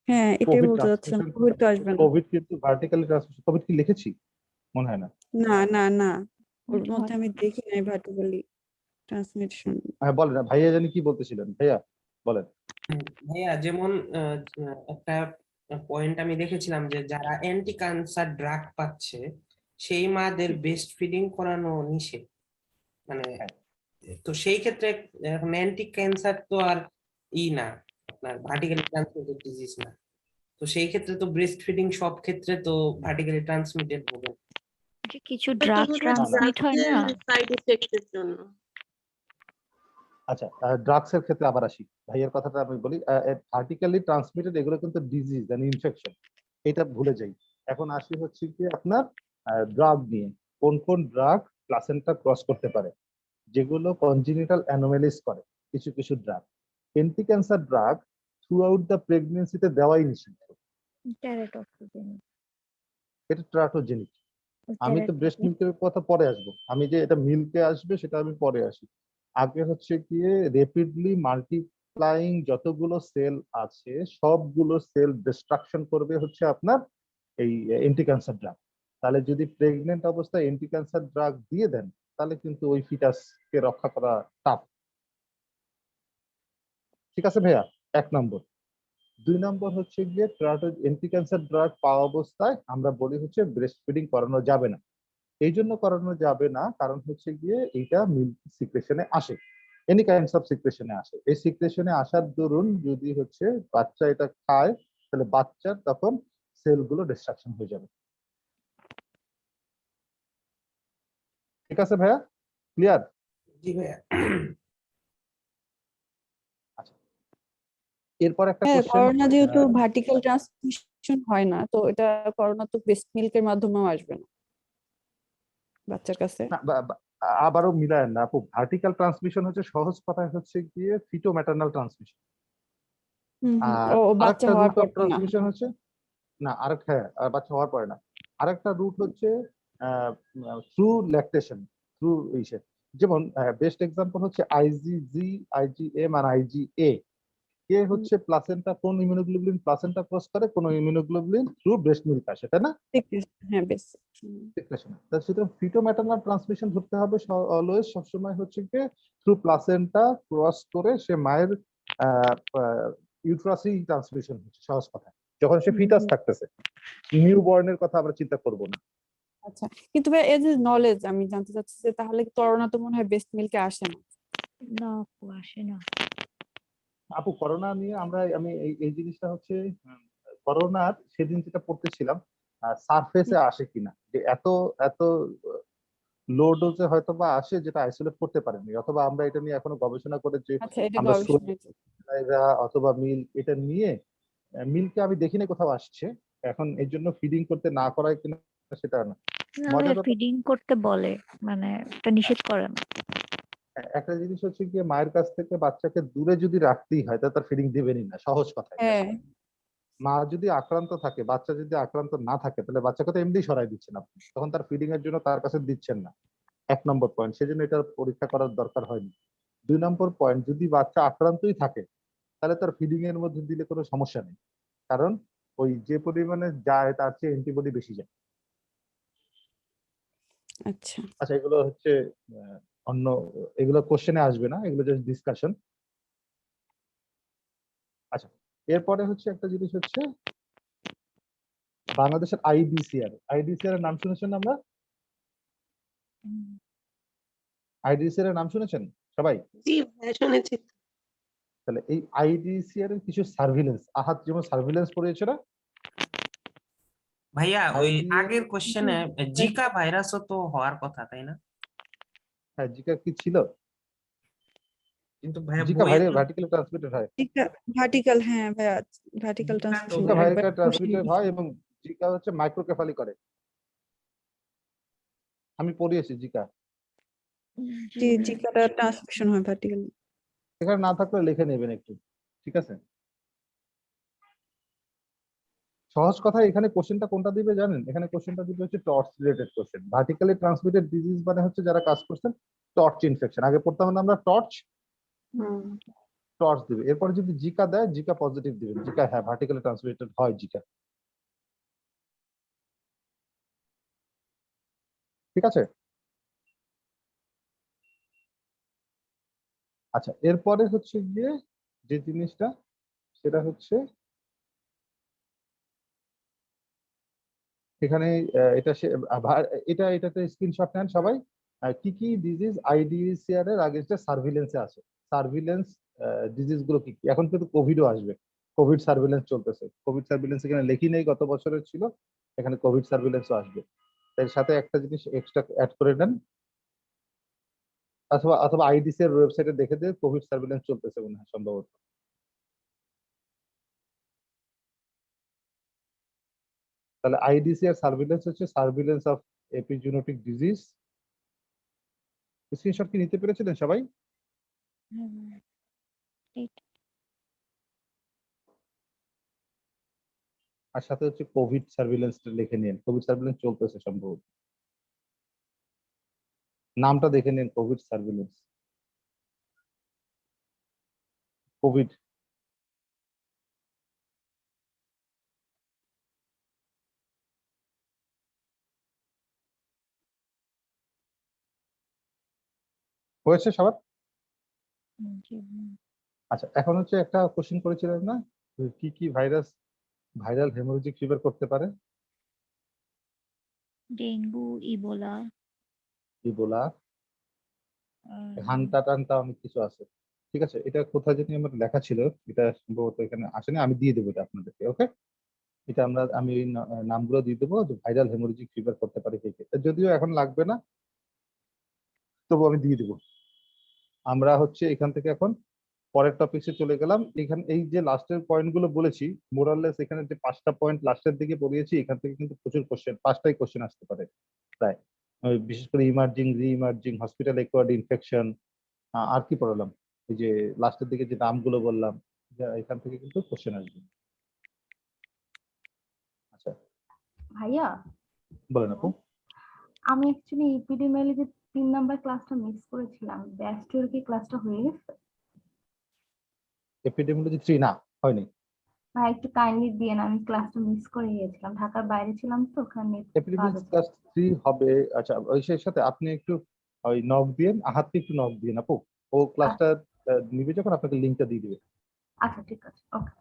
হ্যাঁ, এটাই কোভিড বলতে চাচ্ছিলাম, ট্রান্সমিশন, কোভিড তো আসবে না। কোভিড কিন্তু ভার্টিক্যালি ট্রান্সমিশন, কোভিড কি লিখেছি মনে হয় না। না না না, ওর এটা মধ্যে হয়। আমি দেখি নাই ভার্টিক্যালি ট্রান্সমিশন। হ্যাঁ বলেন, ভাইয়া জানি কি বলতেছিলেন, ভাইয়া বলেন। ভাইয়া যেমন একটা পয়েন্ট আমি দেখেছিলাম যে যারা অ্যান্টি ক্যান্সার ড্রাগ পাচ্ছে সেই মাদের ব্রেস্ট ফিডিং করানো নিষেধ, মানে হ্যাঁ। তো সেই ক্ষেত্রে এখন অ্যান্টি ক্যান্সার তো আর না, আপনার ভার্টিক্যালি ট্রান্সমিটেড ডিজিজ না, তো সেই ক্ষেত্রে তো ব্রেস্ট ফিডিং সব ক্ষেত্রে তো ভার্টিক্যালি ট্রান্সমিটেড হবে। যে কিছু এটা তো ড্রাগ হলো ট্রান্সমিট হয় না। সাইড ইফেক্টের জন্য। আচ্ছা, ড্রাগস এর ক্ষেত্রে আবার আসি, ভাইয়ের কথাটা আমি বলি। ভার্টিক্যালি ট্রান্সমিটেড এগুলো কিন্তু ডিজিজ এন্ড ইনফেকশন, এটা ভুলে যাই। এখন আসি হচ্ছে কি আপনার ড্রাগ নিয়ে, কোন কোন ড্রাগ প্লাসেন্টা ক্রস করতে পারে, যেগুলো কনজিনিটাল অ্যানোমালিস করে। কিছু কিছু drug, anti cancer drug throughout the প্রেগনেন্সিতে দেওয়াই নিষিদ্ধ। টেরাটক্সিজেন। এটা ট্রাটোজেনিক। আমি তো ব্রেস্ট মিল্কের কথা পরে আসবো, আমি যে এটা মিল্কে আসবে সেটা আমি পরে আসি। আগে হচ্ছে গিয়ে রেপিডলি মাল্টিপ্লাইং যতগুলো সেল আছে সবগুলো সেল ডিস্ট্রাকশন করবে হচ্ছে আপনার এই অ্যান্টি ক্যান্সার ড্রাগ। তাহলে যদি প্রেগনেন্ট অবস্থায় অ্যান্টি ক্যান্সার ড্রাগ দিয়ে দেন তাহলে কিন্তু ওই ফিটাসকে রক্ষা করা টাফ। ঠিক আছে ভাইয়া, 1 নম্বর। 2 নম্বর হচ্ছে গিয়ে অ্যান্টি ক্যান্সার ড্রাগ পাওয়া অবস্থায় আমরা বলি হচ্ছে ব্রেস্ট ফিডিং করানো যাবে না। এই জন্য করানো যাবে না কারণ হচ্ছে গিয়ে এইটা মিল্ক সিক্রেশনে আসে। আর যদি ব্রেস্ট ফিডিং করানো যায়, তাহলে কিন্তু ওই ফিটাস কে রক্ষা করা টাফ। ঠিক আছে ভাইয়া, 1 নম্বর। 2 নম্বর হচ্ছে গিয়ে ট্রাটো এন্টি ক্যান্সার ড্রাগ পাওয়া অবস্থায় আমরা বলি হচ্ছে ব্রেস্ট ফিডিং করানো যাবে না, এই জন্য করানো যাবে না কারণ হচ্ছে গিয়ে এইটা মিল্ক সিক্রেশনে আসে। এনি কাইন্ডস অফ সিক্রেশনে আসে। এই সিক্রেশনে আসার দরুন যদি হচ্ছে বাচ্চা এটা খায়, তাহলে বাচ্চার তখন সেলগুলো ডিস্ট্রাকশন হয়ে যাবে। ঠিক আছে ভাইয়া, ক্লিয়ার? জি ভাইয়া। আচ্ছা, এরপর একটা হ্যাঁ, কোশ্চেন। করোনা যেহেতু ভার্টিক্যাল ট্রান্সমিশন হয় না, তো এটা করোনা তো ব্রেস্ট মিল্কের মাধ্যমেও আসবে না বাচ্চার কাছে। আবারও মিলায় না আপু, ভার্টিক্যাল ট্রান্সমিশন হচ্ছে সহজ কথায় হচ্ছে গিয়ে ফিটো ম্যাটারনাল ট্রান্সমিশন। আর ও বাচ্চা আরেকটা হওয়ার রুট পর অফ তো না। ট্রান্সমিশন হচ্ছে না, আর বাচ্চা হওয়ার পরে না, আরেকটা রুট হচ্ছে থ্রু ল্যাকটেশন, থ্রু ইসে। যেমন বেস্ট এক্সাম্পল হচ্ছে আইজিজি, আইজিএম আর আইজিএ। কে হচ্ছে প্লাসেন্টা, কোন ইমিউনোগ্লোবুলিন প্লাসেন্টা ক্রস করে, কোন ইমিউনোগ্লোবুলিন থ্রু ব্রেস্ট মিল্ক আসে, তাই না? হ্যাঁ, বেশ। সুতরাং ফিটো ম্যাটারনাল ট্রান্সমিশন ধরতে হবে অলওয়েজ, সবসময় হচ্ছে কি থ্রু প্লাসেন্টা ক্রস করে সে মায়ের ইউট্রাসি ট্রান্সমিশন হচ্ছে, সহজ কথা, যখন সে ফিটাস থাকতেছে। নিউ বর্নের কথা আমরা চিন্তা করব না। আচ্ছা, কিন্তু ভাই এই যে নলেজ আমি জানতে চাচ্ছি যে তাহলে করোনা তো মনে হয় ব্রেস্ট মিল্কে আসে না। না আপু, আসে না। আপু করোনা নিয়ে আমি এই জিনিসটা হচ্ছে করোনার সেদিন যেটা পড়তেছিলাম, সারফেসে আসে কিনা, যে এত এত লো ডোজে হয়তো বা আসে যেটা আইসোলেট করতে পারেনি, অথবা আমরা এটা নিয়ে এখনো গবেষণা করে যে আচ্ছা, এটা আমরা গবেষণা অথবা মিল্ক, এটা নিয়ে মিল্কে আমি দেখিনি কোথাও আসছে। এখন এই জন্য ফিডিং করতে না করায় কিনা সেটা না। মজার ব্যাপার, ফিডিং করতে বলে, মানে এটা নিষেধ করে না। একটা জিনিস হচ্ছে গিয়ে মায়ের কাছ থেকে বাচ্চাকে দূরে যদি রাখতেই হয় তাহলে তার ফিডিং দিবেনই না, সহজ কথায়। হ্যাঁ। মা যদি আক্রান্ত থাকে, বাচ্চা যদি আক্রান্ত না থাকে, তাহলে বাচ্চাকে তো এমনি সরাই দিচ্ছেন আপনি, তখন তার ফিডিং এর জন্য তার কাছে দিচ্ছেন না। 1 নম্বর পয়েন্ট, সেজন্য এটা পরীক্ষা করার দরকার হয়নি। 2 নম্বর পয়েন্ট, যদি বাচ্চা আক্রান্তই থাকে তাহলে তার ফিডিং এর মধ্যে দিলে কোনো সমস্যা নেই, কারণ ওই যে পরিমাণে যায় তার চেয়ে অ্যান্টিবডি বেশি যায়। আচ্ছা। আচ্ছা, এগুলো হচ্ছে অন্য, এগুলো কোশ্চেনে আসবে না, এগুলো জাস্ট ডিসকাশন। আচ্ছা, এরপরে হচ্ছে একটা জিনিস হচ্ছে বাংলাদেশের আইডিসিআর এর নাম শুনেছেন আমরা? আইডিসিআর এর নাম শুনেছেন সবাই? জি ভাইয়া, শুনেছি। তাহলে এই আইডিসিআর এর কিছু সার্ভিলেন্স, আহাত যেমন সার্ভিলেন্স পড়িয়েছে না ভাইয়া ওই IDSR আগের কোশ্চেনে জিকা ভাইরাসও তো হওয়ার কথা, তাই না? হ্যাঁ, জিকা কি ছিল? কিন্তু ভাইয়া জিকা বইয়ে তো ভার্টিক্যালি ট্রান্সমিটেড হয়। ভার্টিক্যাল, হ্যাঁ ভাইয়া, ভার্টিক্যাল জিকা তো ট্রান্সমিশন জিকা ভাইয়া একবার ভাইরাল ট্রান্সমিটেড হয় এবং জিকা হচ্ছে মাইক্রোকেফালি করে। আমি পড়িয়েছি জিকা। জিকাটা ট্রান্সমিশন হয় ভার্টিক্যাল। এখানে না থাকলে লিখে নেবেন একটু, ঠিক আছে? সহজ কথা, এখানে কোশ্চেনটা কোনটা দিবে জানেন? এখানে কোশ্চেনটা দিবে হচ্ছে torch related question. Vertically transmitted disease মানে হচ্ছে যারা কাজ করছেন টর্চ ইনফেকশন, আগে পড়তাম না আমরা টর্চ, টর্চ দিবে। এরপরে যদি জিকা দেয়, জিকা পজিটিভ দিবে, জিকা হ্যাঁ ভার্টিক্যালি ট্রান্সমিটেড হয় জিকা, ঠিক আছে? আচ্ছা, এরপরে হচ্ছে গিয়ে যে জিনিসটা, সেটা হচ্ছে এখানে এটা এটাতে স্ক্রিনশট নেন সবাই। কি কি ডিজিজ আইডিসিআর এর আগেস্টে সার্ভিলেন্সে আছে, সার্ভিলেন্স ডিজিজ গুলো কি কি। এখন কিন্তু কোভিডও আসবে, কোভিড সার্ভিলেন্স চলতেছে। কোভিড সার্ভিলেন্স এখানে লেখি নেই, গত বছরের ছিল, এখানে কোভিড সার্ভিলেন্সও আসবে। এর সাথে একটা জিনিস এক্সট্রা অ্যাড করে নেন, অথবা অথবা আইডিসিআর ওয়েবসাইটে দেখে দিয়ে কোভিড সার্ভিলেন্স চলতেছে মনে হয় সম্ভবত। তাহলে আইডিসিআর সার্ভিলেন্স হচ্ছে সার্ভিলেন্স অফ এপিজুনোটিক ডিজিজ। স্ক্রিনশট কি নিতে পেরেছিলেন সবাই? আর সাথে হচ্ছে কোভিড সার্ভিলেন্সটা লিখে নিন, কোভিড সার্ভিলেন্স চলতেছে সম্ভবত, নামটা দেখে নিন, কোভিড সার্ভিলেন্স, কোভিড। হয়েছে সবার? আচ্ছা, এখন হচ্ছে একটা কোশ্চেন করেছিলেন না, কি কি ভাইরাস ভাইরাল হেমোরেজিক ফিভার করতে পারে? ডেঙ্গু, ইবোলা, ইবোলা, হান্তা টান্তা অনেক কিছু আছে। ঠিক আছে, এটা কোথায় জানি আমার লেখা ছিল, এটা সম্ভবত এখানে আসেনি, আমি দিয়ে দেবো এটা আপনাদেরকে। ওকে, এটা আমি এই নামগুলো দিয়ে দেবো যে ভাইরাল হেমোরেজিক ফিভার করতে পারে কে কে। যদিও এখন লাগবে না, তবু আমি দিয়ে দেবো। আমরা হচ্ছে এখান থেকে এখন পরের টপিকসে চলে গেলাম। এখানে এই যে লাস্টের পয়েন্ট গুলো বলেছি, মোরাললেস এখানে যে 5টা পয়েন্ট লাস্টের দিকে পড়িয়েছি, এখান থেকে কিন্তু প্রচুর কোশ্চেন, 5টাই কোশ্চেন আসতে পারে প্রায়। বিশেষ করে ইমার্জিং, রি ইমার্জিং, হসপিটাল অ্যাকোয়ার্ড ইনফেকশন। আর কি পড়ালাম, এই যে লাস্টের দিকে যে নামগুলো বললাম, এখান থেকে কিন্তু কোশ্চেন আসবে। আচ্ছা, ভাইয়া, বলেন আপু। আমি অ্যাকচুয়ালি ইপিডেমিওলজি 3 নাম্বার ক্লাসটা মিস করেছিলাম। ব্যাচ 2 এর কি ক্লাসটা হয়ে গেছে? এপিডেমিওলজি 3 না, হয়নি। ভাই একটু কাইন্ডলি দিয়েন, আমি ক্লাসটা মিস করে গিয়েছিলাম, ঢাকার বাইরে ছিলাম তো, ওখানে এপিডেমিওলজি ক্লাস 3 হবে। আচ্ছা, ওই সেই সাথে আপনি একটু ওই নক দিয়েন, আহাতকে একটু নক দিয়েন আপু। ও ক্লাসটা নিবে যখন আপনাকে লিংকটা দিয়ে দিবে। আচ্ছা ঠিক আছে, ওকে।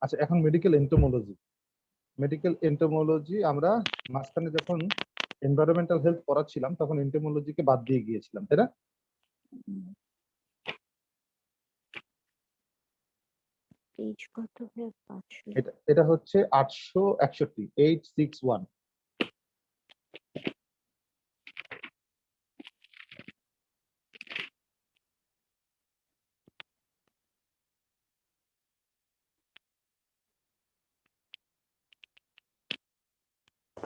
আচ্ছা, এখন মেডিকেল এন্টোমোলজি। মেডিকেল এন্টোমোলজি আমরা মাঝখানে যখন এনভায়রনমেন্টাল হেলথ পড়াচ্ছিলাম তখন এন্টোমোলজিকে বাদ দিয়ে গিয়েছিলাম, তাই না? পেজ কত হয়ে 500? এটা হচ্ছে 861, 861।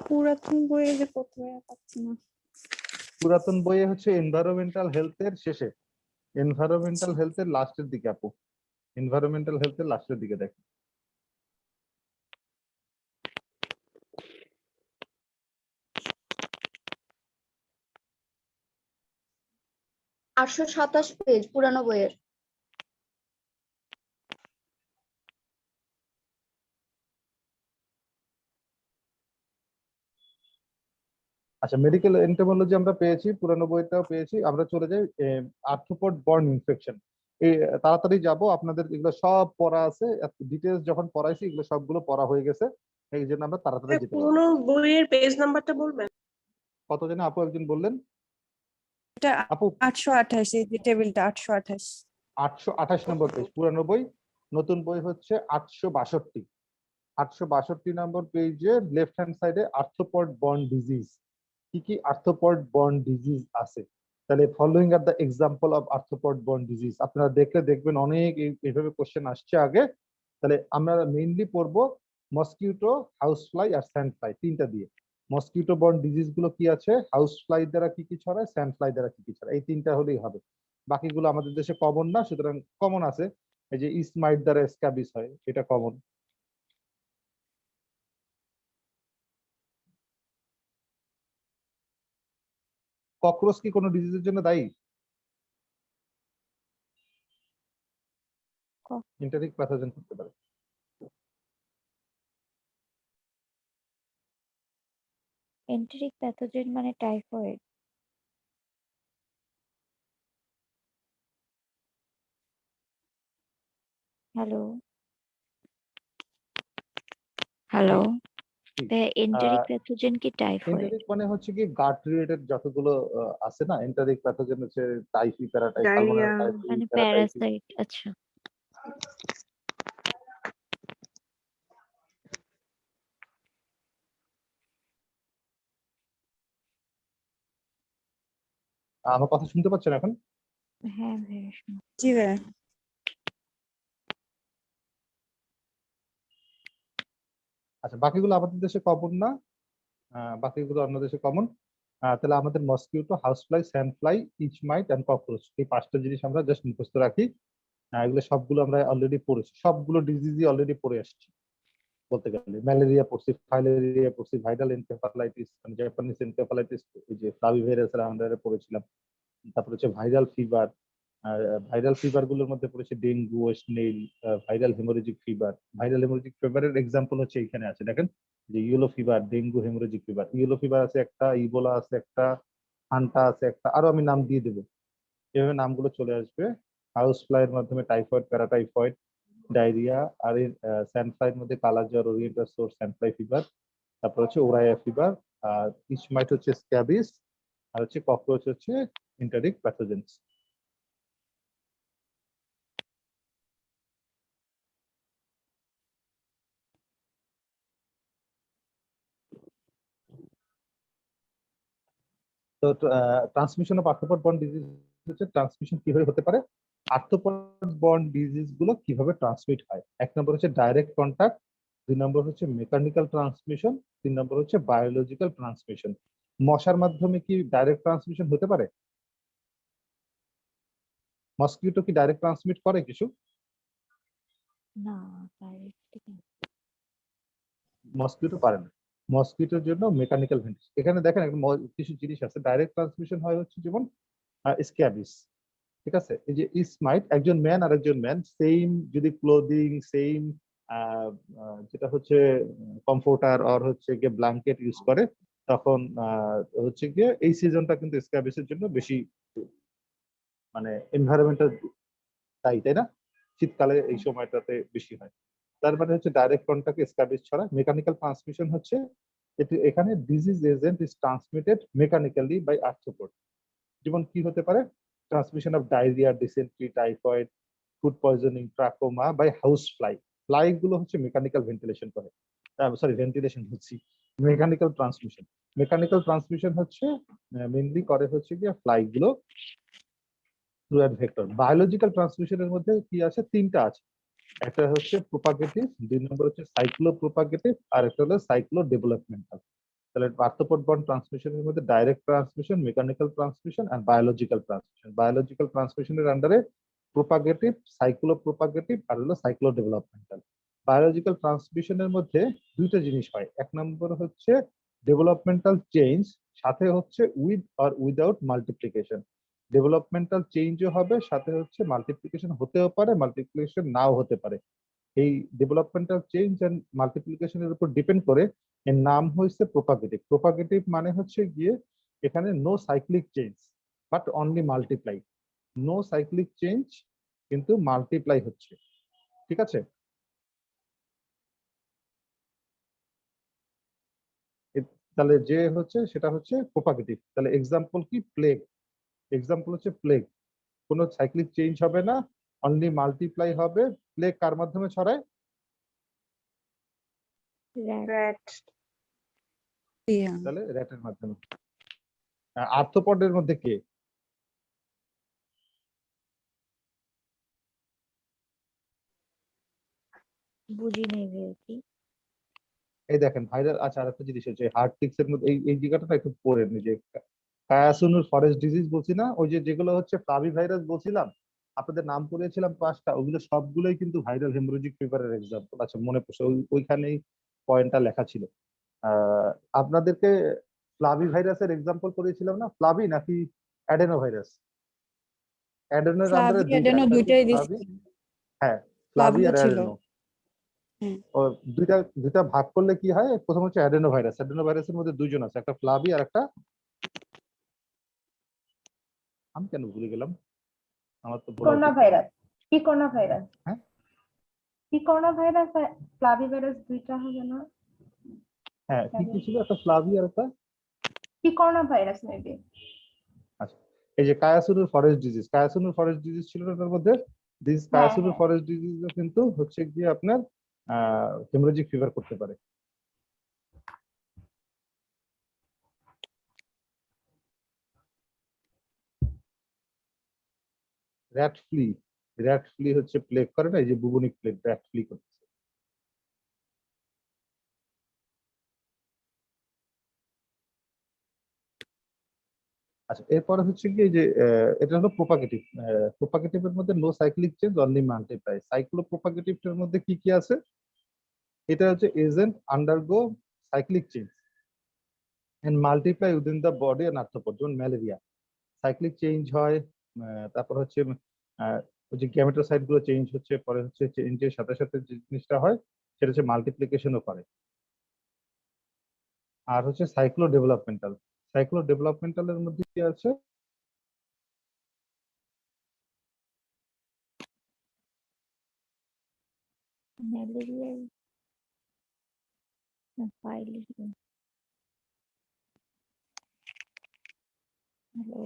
পুরাতন বইয়ে যে প্রথমে পাচ্ছি না। পুরাতন বইয়ে হচ্ছে এনভায়রনমেন্টাল হেলথের শেষে, এনভায়রনমেন্টাল হেলথের লাস্টের দিকে আপু, এনভায়রনমেন্টাল হেলথের লাস্টের দিকে দেখেন। 827 পেজ পুরানো বইয়ের। আচ্ছা, মেডিকেল এন্টোমোলজি আমরা পেয়েছি, পুরানো বইটাও পেয়েছি। আমরা চলে যাই আর্থ্রোপড বর্ন ইনফেকশন। এই তাড়াতাড়ি যাব, আপনাদের এগুলো সব পড়া আছে, ডিটেলস যখন পড়াইছি এগুলো সবগুলো পড়া হয়ে গেছে, এই জন্য আমরা তাড়াতাড়ি যেতে পারবো। পুরোনো বইয়ের পেজ নাম্বারটা বলবেন? কত জানি আপু একজন বললেন? এটা আপু 828, এই যে টেবিলটা 828। 828 নম্বর পেজ পুরানো বই, নতুন বই হচ্ছে 862। 862 নম্বর পেজে লেফট হ্যান্ড সাইডে আর্থ্রোপড বর্ন ডিজিজ, কি কি আর্থ্রোপড বর্ন ডিজিজ আছে। তাহলে following are the example of arthropod borne disease, আপনারা দেখলে দেখবেন অনেক এইভাবে কোশ্চেন আসছে আগে। তাহলে আমরা মেইনলি পড়বো মসকিউটো, হাউস ফ্লাই আর স্যান্ড ফ্লাই, তিনটা দিয়ে। মসকিউটো বর্ন ডিজিজ গুলো কি আছে, হাউস ফ্লাই দ্বারা কি কি ছড়ায়, স্যান্ড ফ্লাই দ্বারা কি কি ছড়ায়, এই তিনটা হলেই হবে। বাকিগুলো আমাদের দেশে কমন না, সুতরাং কমন আছে এই যে ইসমাইট দ্বারা স্ক্যাবিস হয়, এটা কমন। ককরোচ কি কোনো ডিজিজের জন্য দায়ী? এন্টারিক প্যাথোজেন করতে পারে। এন্টেরিক প্যাথোজেন মানে typhoid. Hello hello, enteric pathogen কি টাইফয়েড? এন্টারিক মানে হচ্ছে কি গাট রিলেটেড যতগুলো আছে না, এন্টারিক প্যাথোজেন হচ্ছে টাইফি, প্যারাটাইফ, ডায়রিয়া সালমোনেলা টাইফি, মানে প্যারাটাইফিস। প্যারাসাইট। আচ্ছা, আমার কথা শুনতে পাচ্ছেন এখন? হ্যাঁ ভাইয়া শুনো। জি ভাইয়া। আচ্ছা, বাকিগুলো আমাদের দেশে কমন না, বাকিগুলো অন্য দেশে কমন। তাহলে আমাদের mosquito, house fly, sand fly, itch mite and cockroach, এই 5টা জিনিস আমরা জাস্ট মুখস্থ রাখি। এগুলো সবগুলো আমরা অলরেডি পড়েছি, সবগুলো ডিজিজই অলরেডি পড়ে আসছি বলতে গেলে। ম্যালেরিয়া পড়ছি, ফাইলেরিয়া পড়ছি, ভাইরাল এনকেফালাইটিস মানে জাপানিজ এনকেফালাইটিস, এই যে ফ্লাভিভাইরাসের আন্ডারে পড়েছিলাম। তারপর হচ্ছে ভাইরাল ফিভার, ভাইরাল ফিভার গুলোর মধ্যে পড়েছে dengue, West Nile, viral haemorrhagic fever. Viral haemorrhagic ফিভারের এক্সাম্পল হচ্ছে এখানে আছে দেখেন, যে yellow fever, dengue, haemorrhagic fever. Yellow fever আছে একটা, ইবোলা আছে একটা, হান্টা আছে একটা, আরো আমি নাম দিয়ে দেবো, এভাবে নামগুলো চলে আসবে। হাউস ফ্লাইয়ের মাধ্যমে টাইফয়েড, প্যারাটাইফয়েড, ডায়রিয়া। আর এর স্যান্ড ফ্লাইয়ের মধ্যে কালাজ্বর, ওরিয়েন্টাল সোর, স্যান্ড ফ্লাই ফিভার। তারপর হচ্ছে ওরাইয়া ফিভার। আর ইচমাইট হচ্ছে স্ক্যাবিস। আর হচ্ছে ককরোচ হচ্ছে এন্টারিক প্যাথোজেন্স। তো transmission of arthropod borne disease হচ্ছে ট্রান্সমিশন কিভাবে হতে পারে, আর্থ্রোপড বর্ন ডিজিজ গুলো কিভাবে ট্রান্সমিট হয়। 1 নম্বর হচ্ছে ডাইরেক্ট কন্টাক্ট, 2 নম্বর হচ্ছে মেকানিক্যাল ট্রান্সমিশন, 3 নম্বর হচ্ছে বায়োলজিক্যাল ট্রান্সমিশন। মশার মাধ্যমে কি ডাইরেক্ট ট্রান্সমিশন হতে পারে? মসকিউটো কি ডাইরেক্ট ট্রান্সমিট করে কিছু? না, ডাইরেক্ট মসকিউটো পারে না। মসকিউটোর জন্য মেকানিক্যাল ভেন্টিলেশন। এখানে দেখেন একটা কিছু জিনিস আছে। ডাইরেক্ট ট্রান্সমিশন হয় হচ্ছে যেমন স্ক্যাবিস, ঠিক আছে? এই যে ইসমাইট, একজন ম্যান আর একজন ম্যান সেম যদি ক্লোদিং সেম যেটা হচ্ছে কমফোর্টার আর হচ্ছে গিয়ে ব্ল্যাঙ্কেট ইউজ করে, তখন হচ্ছে গিয়ে এই সিজনটা কিন্তু স্ক্যাবিসের জন্য বেশি মানে এনভায়রনমেন্টাল দায়ী, তাই না? শীতকালে এই সময়টাতে বেশি হয়। তার মানে হচ্ছে ডাইরেক্ট কন্টাক্টে স্ক্যাবিস ছড়ায়। মেকানিক্যাল ট্রান্সমিশন হচ্ছে এখানে disease agent is transmitted mechanically by arthropod. যেমন কি হতে পারে? Transmission of diarrhoea, dysentery, typhoid, food poisoning, trachoma by house fly. Fly গুলো হচ্ছে মেকানিক্যাল ভেন্টিলেশন করে, সরি ভেন্টিলেশন হচ্ছে মেকানিক্যাল ট্রান্সমিশন। মেকানিক্যাল ট্রান্সমিশন হচ্ছে মেইনলি করে হচ্ছে গিয়ে ফ্লাই গুলো থ্রু অ্যান ভেক্টর। বায়োলজিক্যাল ট্রান্সমিশনের মধ্যে কি আছে? 3টা আছে। একটা হচ্ছে প্রোপাগেটিভ, 2 নম্বর হচ্ছে সাইক্লো প্রোপাগেটিভ, আর একটা হলো সাইক্লো ডেভেলপমেন্টাল। তাহলে আর্থ্রোপড বর্ন ট্রান্সমিশনের মধ্যে ডাইরেক্ট ট্রান্সমিশন, মেকানিক্যাল ট্রান্সমিশন আর বায়োলজিক্যাল ট্রান্সমিশন। বায়োলজিক্যাল ট্রান্সমিশনের আন্ডারে প্রোপাগেটিভ, সাইক্লো প্রোপাগেটিভ আর হলো সাইক্লো ডেভেলপমেন্টাল। বায়োলজিক্যাল ট্রান্সমিশনের মধ্যে 2টা জিনিস হয়। 1 নম্বর হচ্ছে ডেভেলপমেন্টাল চেঞ্জ, সাথে হচ্ছে উইথ আর উইদাউট মাল্টিপ্লিকেশন। ডেভেলপমেন্টাল চেঞ্জও হবে, সাথে হচ্ছে মাল্টিপ্লিকেশন হতেও পারে, মাল্টিপ্লিকেশন নাও হতে পারে। এই ডেভেলপমেন্টাল চেঞ্জ এন্ড মাল্টিপ্লিকেশনের উপর ডিপেন্ড করে এর নাম হয়েছে প্রোপাগেটিভ। প্রোপাগেটিভ মানে হচ্ছে গিয়ে এখানে no cyclic change but only multiply. No cyclic change কিন্তু মাল্টিপ্লাই হচ্ছে, ঠিক আছে? তাহলে যে হচ্ছে সেটা হচ্ছে প্রোপাগেটিভ। তাহলে এক্সাম্পল কি? প্লেগ। এক্সাম্পল হচ্ছে প্লেগ, কোনো সাইক্লিক চেঞ্জ হবে না, অনলি মাল্টিপ্লাই হবে। প্লেগ কার মাধ্যমে ছড়ায়? rat, তাহলে র্যাটের মাধ্যমে। আর্থ্রোপডের মধ্যে কে? বুঝি নেই আর কি। এই দেখেন ভাইরাল। আচ্ছা, আরেকটা জিনিস হচ্ছে হার্ট টিক্স এর মধ্যে এই জায়গাটা একটু পড়ে নি যে কায়াসুনুর ফরেস্ট ডিজিজ বলছি না, ওই যে যেগুলো হচ্ছে ফ্লাভি ভাইরাস বলছিলাম, আপনাদের নাম করিয়েছিলাম 5টা, ওগুলো সবগুলোই কিন্তু ভাইরাল হেমোরেজিক ফিভারের এক্সাম্পল। আচ্ছা, মনে পড়ছে, ওইখানেই পয়েন্টটা লেখা ছিল। আহ আপনাদেরকে ফ্লাভি ভাইরাসের এক্সাম্পল করিয়েছিলাম না? ফ্লাভি নাকি অ্যাডেনো ভাইরাস? অ্যাডেনোর আন্ডারে ফ্লাভি, 2টা, অ্যাডেনো একটা হচ্ছে দুইটাই ফ্লাভি, দিচ্ছে। হ্যাঁ ফ্লাভি ফ্লাভিও আর ছিল। অ্যাডেনো। হুম। ও দুইটা দুইটা ভাগ করলে কি হয়? প্রথম হচ্ছে অ্যাডেনো ভাইরাস। অ্যাডেনো ভাইরাসের মধ্যে 2জন আছে, একটা ফ্লাভি আর একটা, আমি কেন ভুলে গেলাম, আমার তো বলা করোনা উচিত। ভাইরাস, কি করোনা ভাইরাস, হ্যাঁ, কি করোনা ভাইরাস আর ফ্লাভি ভাইরাস দুইটা হবে না? হ্যাঁ কি কি ছিল? একটা ফ্লাভি আর একটা, কি করোনা ভাইরাস মেবি। আচ্ছা এই যে কায়াসুরুর ফরেস্ট ডিজিজ, কায়াসুরুর ফরেস্ট ডিজিজ ছিল না তার মধ্যে? দিস হ্যাঁ কায়াসুরুর হ্যাঁ, ফরেস্ট ডিজিজ কিন্তু হচ্ছে গিয়ে আপনার হেমোরেজিক ফিভার করতে পারে। র্যাট ফ্লি, র্যাট ফ্লি হচ্ছে প্লেগ করে না, এই যে বুবনিক প্লেগ, র্যাট ফ্লি করতেছে। আচ্ছা, এরপরে হচ্ছে কি যে এটা হলো প্রোপাগেটিভ। প্রোপাগেটিভ এর মধ্যে no cyclic change only multiply. Cyclo propagative এর মধ্যে কি কি আছে? এটা হচ্ছে agent undergo cyclic change and multiply within the body and arthropod. যেমন ম্যালেরিয়া সাইক্লিক চেঞ্জ হয়, তারপর হচ্ছে ওই যে গ্যামেটোসাইট গুলো চেঞ্জ হচ্ছে, পরে হচ্ছে চেঞ্জের সাথে সাথে যে জিনিসটা হয় সেটা হচ্ছে মাল্টিপ্লিকেশনও করে। আর হচ্ছে সাইক্লো ডেভেলপমেন্টাল। সাইক্লো ডেভেলপমেন্টালের মধ্যে কি আছে? ম্যালেরিয়ার ফাইল হ্যালো।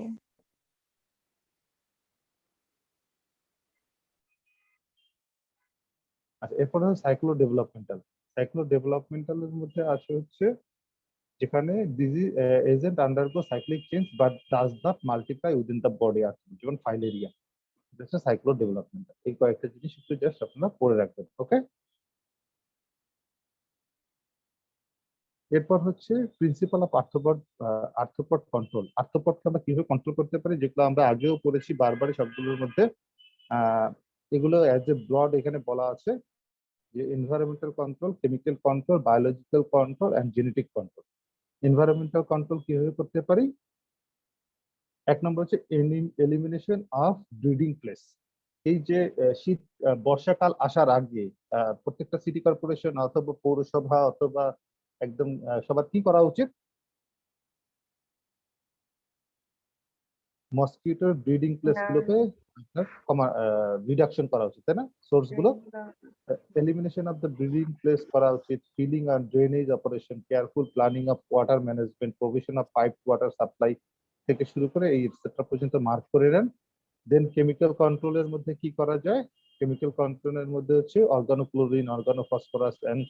আচ্ছা, এরপর হচ্ছে সাইক্লো ডেভেলপমেন্টাল। সাইক্লো ডেভেলপমেন্টালের মধ্যে আছে হচ্ছে যেখানে disease agent undergo cyclic change but does not multiply within the body, আছে যেমন ফাইলেরিয়া। এটা হচ্ছে সাইক্লো ডেভেলপমেন্টাল। এই কয়েকটা জিনিস একটু জাস্ট আপনারা পড়ে রাখবেন, ওকে। এরপর হচ্ছে প্রিন্সিপাল অফ আর্থ্রোপড কন্ট্রোল। আর্থ্রোপডকে আমরা কিভাবে কন্ট্রোল করতে পারি, যেগুলো আমরা আগেও পড়েছি বারবারই সবগুলোর মধ্যে। এগুলো অ্যাজ এ ব্রড এখানে বলা আছে যে environmental control, chemical control, biological control and genetic control. Environmental control কিভাবে করতে পারি? এক নম্বর হচ্ছে এলিমিনেশন অফ ব্রিডিং প্লেস। এই যে শীত বর্ষাকাল আসার আগে প্রত্যেকটা সিটি কর্পোরেশন অথবা পৌরসভা অথবা একদম সবার কি করা উচিত? মসকিউটোর ব্রিডিং প্লেস গুলোকে রিডাকশন করা উচিত, তাই না? সোর্স গুলো elimination of the breeding place করা উচিত, filling and drainage operation, careful planning of water management, provision of pipe water supply থেকে শুরু করে এই এটসেট্রা পর্যন্ত মার্ক করে নেন। দেন কেমিক্যাল কন্ট্রোলের মধ্যে কি করা যায়? কেমিক্যাল কন্ট্রোলের মধ্যে হচ্ছে organochlorine, organophosphorus and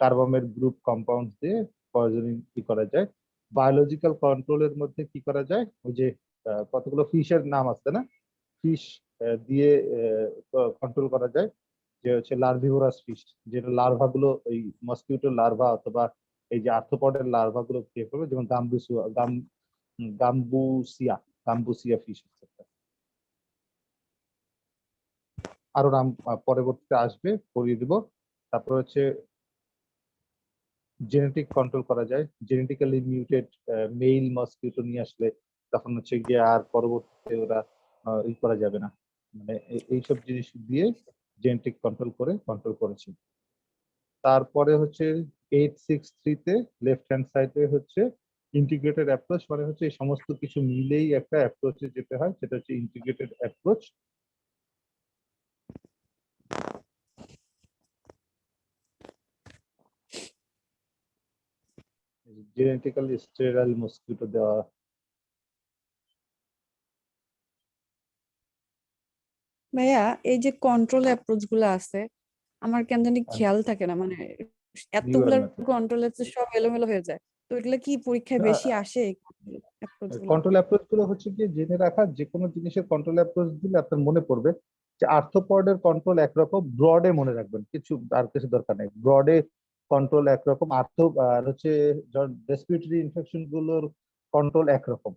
carbamate group compound দিয়ে পয়জনিং কি করা যায়। বায়োলজিক্যাল কন্ট্রোলের মধ্যে কি করা যায়? ওই যে কতগুলো ফিশের নাম আছে না, ফিশ দিয়ে কন্ট্রোল করা যায়, যে হচ্ছে লার্ভিভোরাস ফিশ, যেটা লার্ভা গুলো ওই মসকিউটোর লার্ভা অথবা এই যে আর্থ্রোপডের লার্ভা গুলো খেয়ে ফেলবে, যেমন গাম্বুসিয়া ফিশ। আরো নাম পরবর্তীতে আসবে, পড়িয়ে দিব। তারপর হচ্ছে জেনেটিক কন্ট্রোল করা যায়, জেনেটিক্যালি মিউটেড মেইল মসকিউটো নিয়ে আসলে তখন হচ্ছে গিয়ে আর পরবর্তীতে ওরা ই করা যাবে না, মানে এইসব জিনিস দিয়ে জেনেটিক কন্ট্রোল করেছি। তারপরে হচ্ছে 863 তে লেফট হ্যান্ড সাইডে হচ্ছে ইন্টিগ্রেটেড অ্যাপ্রোচ, মানে হচ্ছে এই সমস্ত কিছু মিলেই একটা অ্যাপ্রোচে যেতে হয়, সেটা হচ্ছে integrated approach. Genetically sterile mosquito দেওয়া। ভাইয়া এই যে কন্ট্রোল অ্যাপ্রোচ গুলো আছে আমার কেন জানি খেয়াল থাকে না, মানে নিউয়ার এতগুলার মেথড। কন্ট্রোল সব এলোমেলো হয়ে যায়। তো এগুলা কি পরীক্ষায় বেশি আসে অ্যাপ্রোচ গুলা? কন্ট্রোল অ্যাপ্রোচ গুলো হচ্ছে কি জেনে রাখা, যে কোনো জিনিসের কন্ট্রোল অ্যাপ্রোচ দিলে আপনার মনে পড়বে যে আর্থ্রোপডের কন্ট্রোল একরকম, ব্রডে মনে রাখবেন, কিছু দরকার নেই। ব্রডে কন্ট্রোল একরকম, আর হচ্ছে রেসপিরেটরি ইনফেকশন গুলোর কন্ট্রোল একরকম,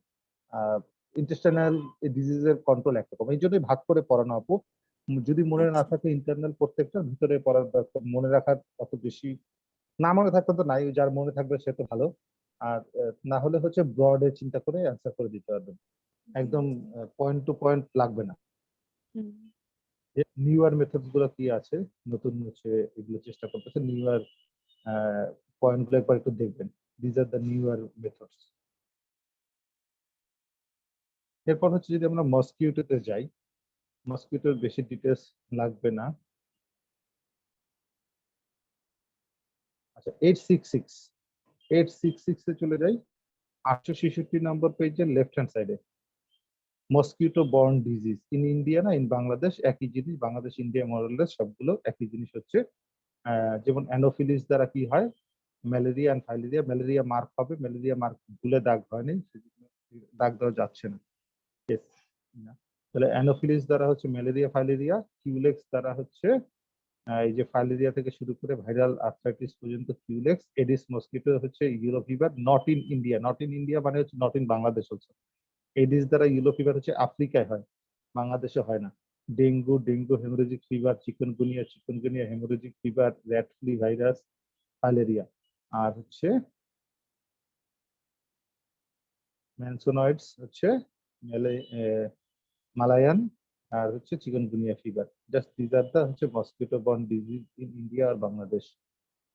ইন্টেস্টাইনাল ডিজিজের কন্ট্রোল একরকম। এই জন্যই ভাগ করে পড়ানো আপু। যদি মনে না থাকে ইন্টারনাল প্রত্যেকটা ভিতরে পড়ার দরকার, মনে রাখার অত বেশি না মনে থাকলে তো নাই, যার মনে থাকবে সে তো ভালো। আর না হলে হচ্ছে ব্রডে চিন্তা করে অ্যান্সার করে দিতে পারবেন, একদম পয়েন্ট টু পয়েন্ট লাগবে না। নিউয়ার মেথডস গুলো কি আছে, নতুন হচ্ছে এগুলো চেষ্টা করতেছে। নিউয়ার পয়েন্ট গুলো একবার একটু দেখবেন, these are the newer methods. এরপর হচ্ছে যদি আমরা মসকিউটোতে যাই, মসকিউটোর বেশি ডিটেলস লাগবে না। আচ্ছা, 866 এ চলে যাই, 866 নম্বর পেজের লেফট হ্যান্ড সাইডে mosquito born disease in India না ইন বাংলাদেশ, একই জিনিস, বাংলাদেশ ইন্ডিয়া মডেলের সবগুলো একই জিনিস হচ্ছে। যেমন অ্যানোফিলিস দ্বারা কি হয়, malaria and filaria. Malaria mark হবে, ম্যালেরিয়া মার্ক ভুলে দাগ হয়নি, দাগ দেওয়া যাচ্ছে না। তাহলে অ্যানোফিলিস দ্বারা হচ্ছে ম্যালেরিয়া ফাইলেরিয়া, কিউলেক্স দ্বারা হচ্ছে এই যে ফাইলেরিয়া থেকে শুরু করে ভাইরাল আর্থ্রাইটিস পর্যন্ত কিউলেক্স। এডিস মসকিটো হচ্ছে euro fever, not in India. Not in India মানে হচ্ছে নট ইন বাংলাদেশ হচ্ছে। এডিস দ্বারা ইউরো ফিভার হচ্ছে আফ্রিকায় হয়, বাংলাদেশে হয় না। Dengue haemorrhagic fever, chikungunya haemorrhagic fever, rat flea virus, filaria. আর হচ্ছে ম্যানসোনয়েডস হচ্ছে মালায়ান, আর হচ্ছে chikungunya fever. Just this are the হচ্ছে mosquito borne disease in India আর বাংলাদেশ।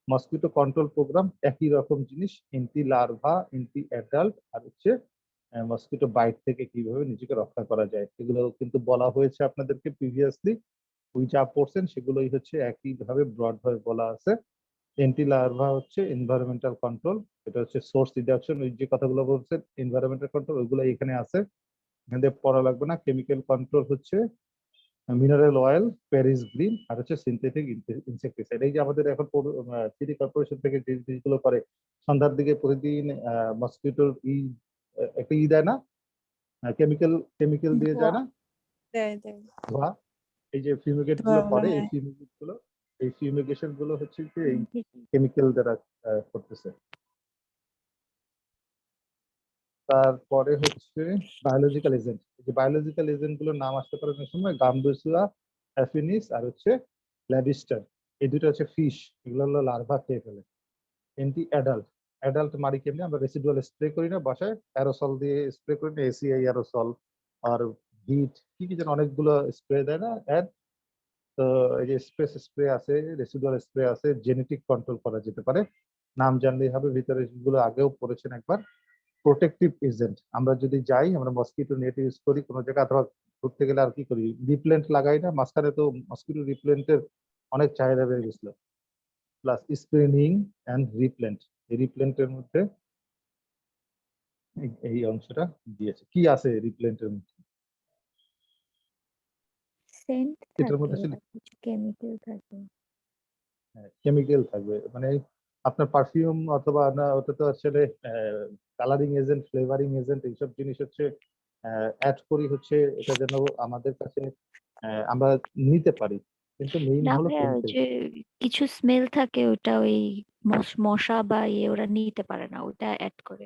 মসকিটো কন্ট্রোল প্রোগ্রাম একই রকম জিনিস, এন্টি লার্ভা, এন্টি অ্যাডাল্ট, আর হচ্ছে মসকিটো বাইট থেকে কিভাবে নিজেকে রক্ষা করা যায়, এগুলো কিন্তু বলা হয়েছে আপনাদেরকে প্রিভিয়াসলি। ওই যা পড়ছেন সেগুলোই হচ্ছে একইভাবে ব্রড ভাবে বলা আছে। এন্টি লার্ভা হচ্ছে এনভায়রনমেন্টাল কন্ট্রোল, এটা হচ্ছে সোর্স রিডাকশন, ওই যে কথাগুলো বলছে এনভায়রনমেন্টাল কন্ট্রোল ওইগুলো এখানে আছে, এখান থেকে পড়া লাগবে না। কেমিক্যাল কন্ট্রোল হচ্ছে মিনারেল অয়েল, প্যারিস গ্রিন, আর হচ্ছে সিনথেটিক ইনসেক্টিসাইড। এই যে আমাদের এখন সিটি কর্পোরেশন থেকে যে জিনিসগুলো করে, সন্ধ্যার দিকে প্রতিদিন মসকিটোর একটা দেয় না, কেমিক্যাল দিয়ে যায় না দেয় দেয় ধোয়া, এই যে ফিউমিগেট গুলো ধোঁয়াগুলো, করে, হ্যাঁ। এই ফিউমিগেশন গুলো হচ্ছে কি এই কেমিক্যাল দ্বারা করতেছে। তারপরে হচ্ছে বায়োলজিক্যাল এজেন্ট, যে বায়োলজিক্যাল এজেন্ট গুলোর নাম আসতে পারে অনেক সময়, গাম্বুসিয়া অ্যাফিনিস আর হচ্ছে ল্যাবিস্টার, এই দুটো হচ্ছে ফিশ, এগুলো হলো লার্ভা খেয়ে ফেলে। এন্টি অ্যাডাল্ট, অ্যাডাল্ট মারি কেমনি, আমরা রেসিডুয়াল স্প্রে করি না বাসায়, অ্যারোসল দিয়ে স্প্রে করি না, এসিআই অ্যারোসল আর হিট কি কি যেন অনেকগুলো স্প্রে দেয় না অ্যাড। তো এই যে স্প্রে আছে, রেসিডুয়াল স্প্রে আছে, জেনেটিক কন্ট্রোল করা যেতে পারে, নাম জানলেই হবে, ভিতরে গুলো আগেও পড়েছেন একবার। প্রোটেক্টিভ এজেন্ট, আমরা যদি যাই, আমরা মসকিটো নেট ইউজ করি কোনো জায়গায়, অথবা ঘুরতে গেলে আর কি করি, রিপ্লেন্ট লাগাই না, মাঝখানে তো মসকিটো রিপ্লেন্টের অনেক চাহিদা বেড়ে গেছিল, প্লাস স্প্রেনিং অ্যান্ড রিপ্লেন্ট, এই রিপ্লেন্টের মধ্যে এই অংশটা দিয়েছে। কি আছে রিপ্লেন্টের মধ্যে? সেন্ট এটার থাকে মধ্যে আসলে আর কিছু কেমিক্যাল থাকে। কেমিক্যাল থাকবে, মানে আপনার পারফিউম অথবা না, ওটা তো আসলে কালারিং এজেন্ট, ফ্লেভারিং এজেন্ট, এইসব জিনিস হচ্ছে অ্যাড করি হচ্ছে, এটা যেন আমাদের কাছে আমরা নিতে পারি, কিন্তু মেইন না হলো ভাইয়া, ওই কেমিক্যাল। যে কিছু স্মেল থাকে ওটা ওই মশা বা ওরা নিতে পারে না, ওটা অ্যাড করে।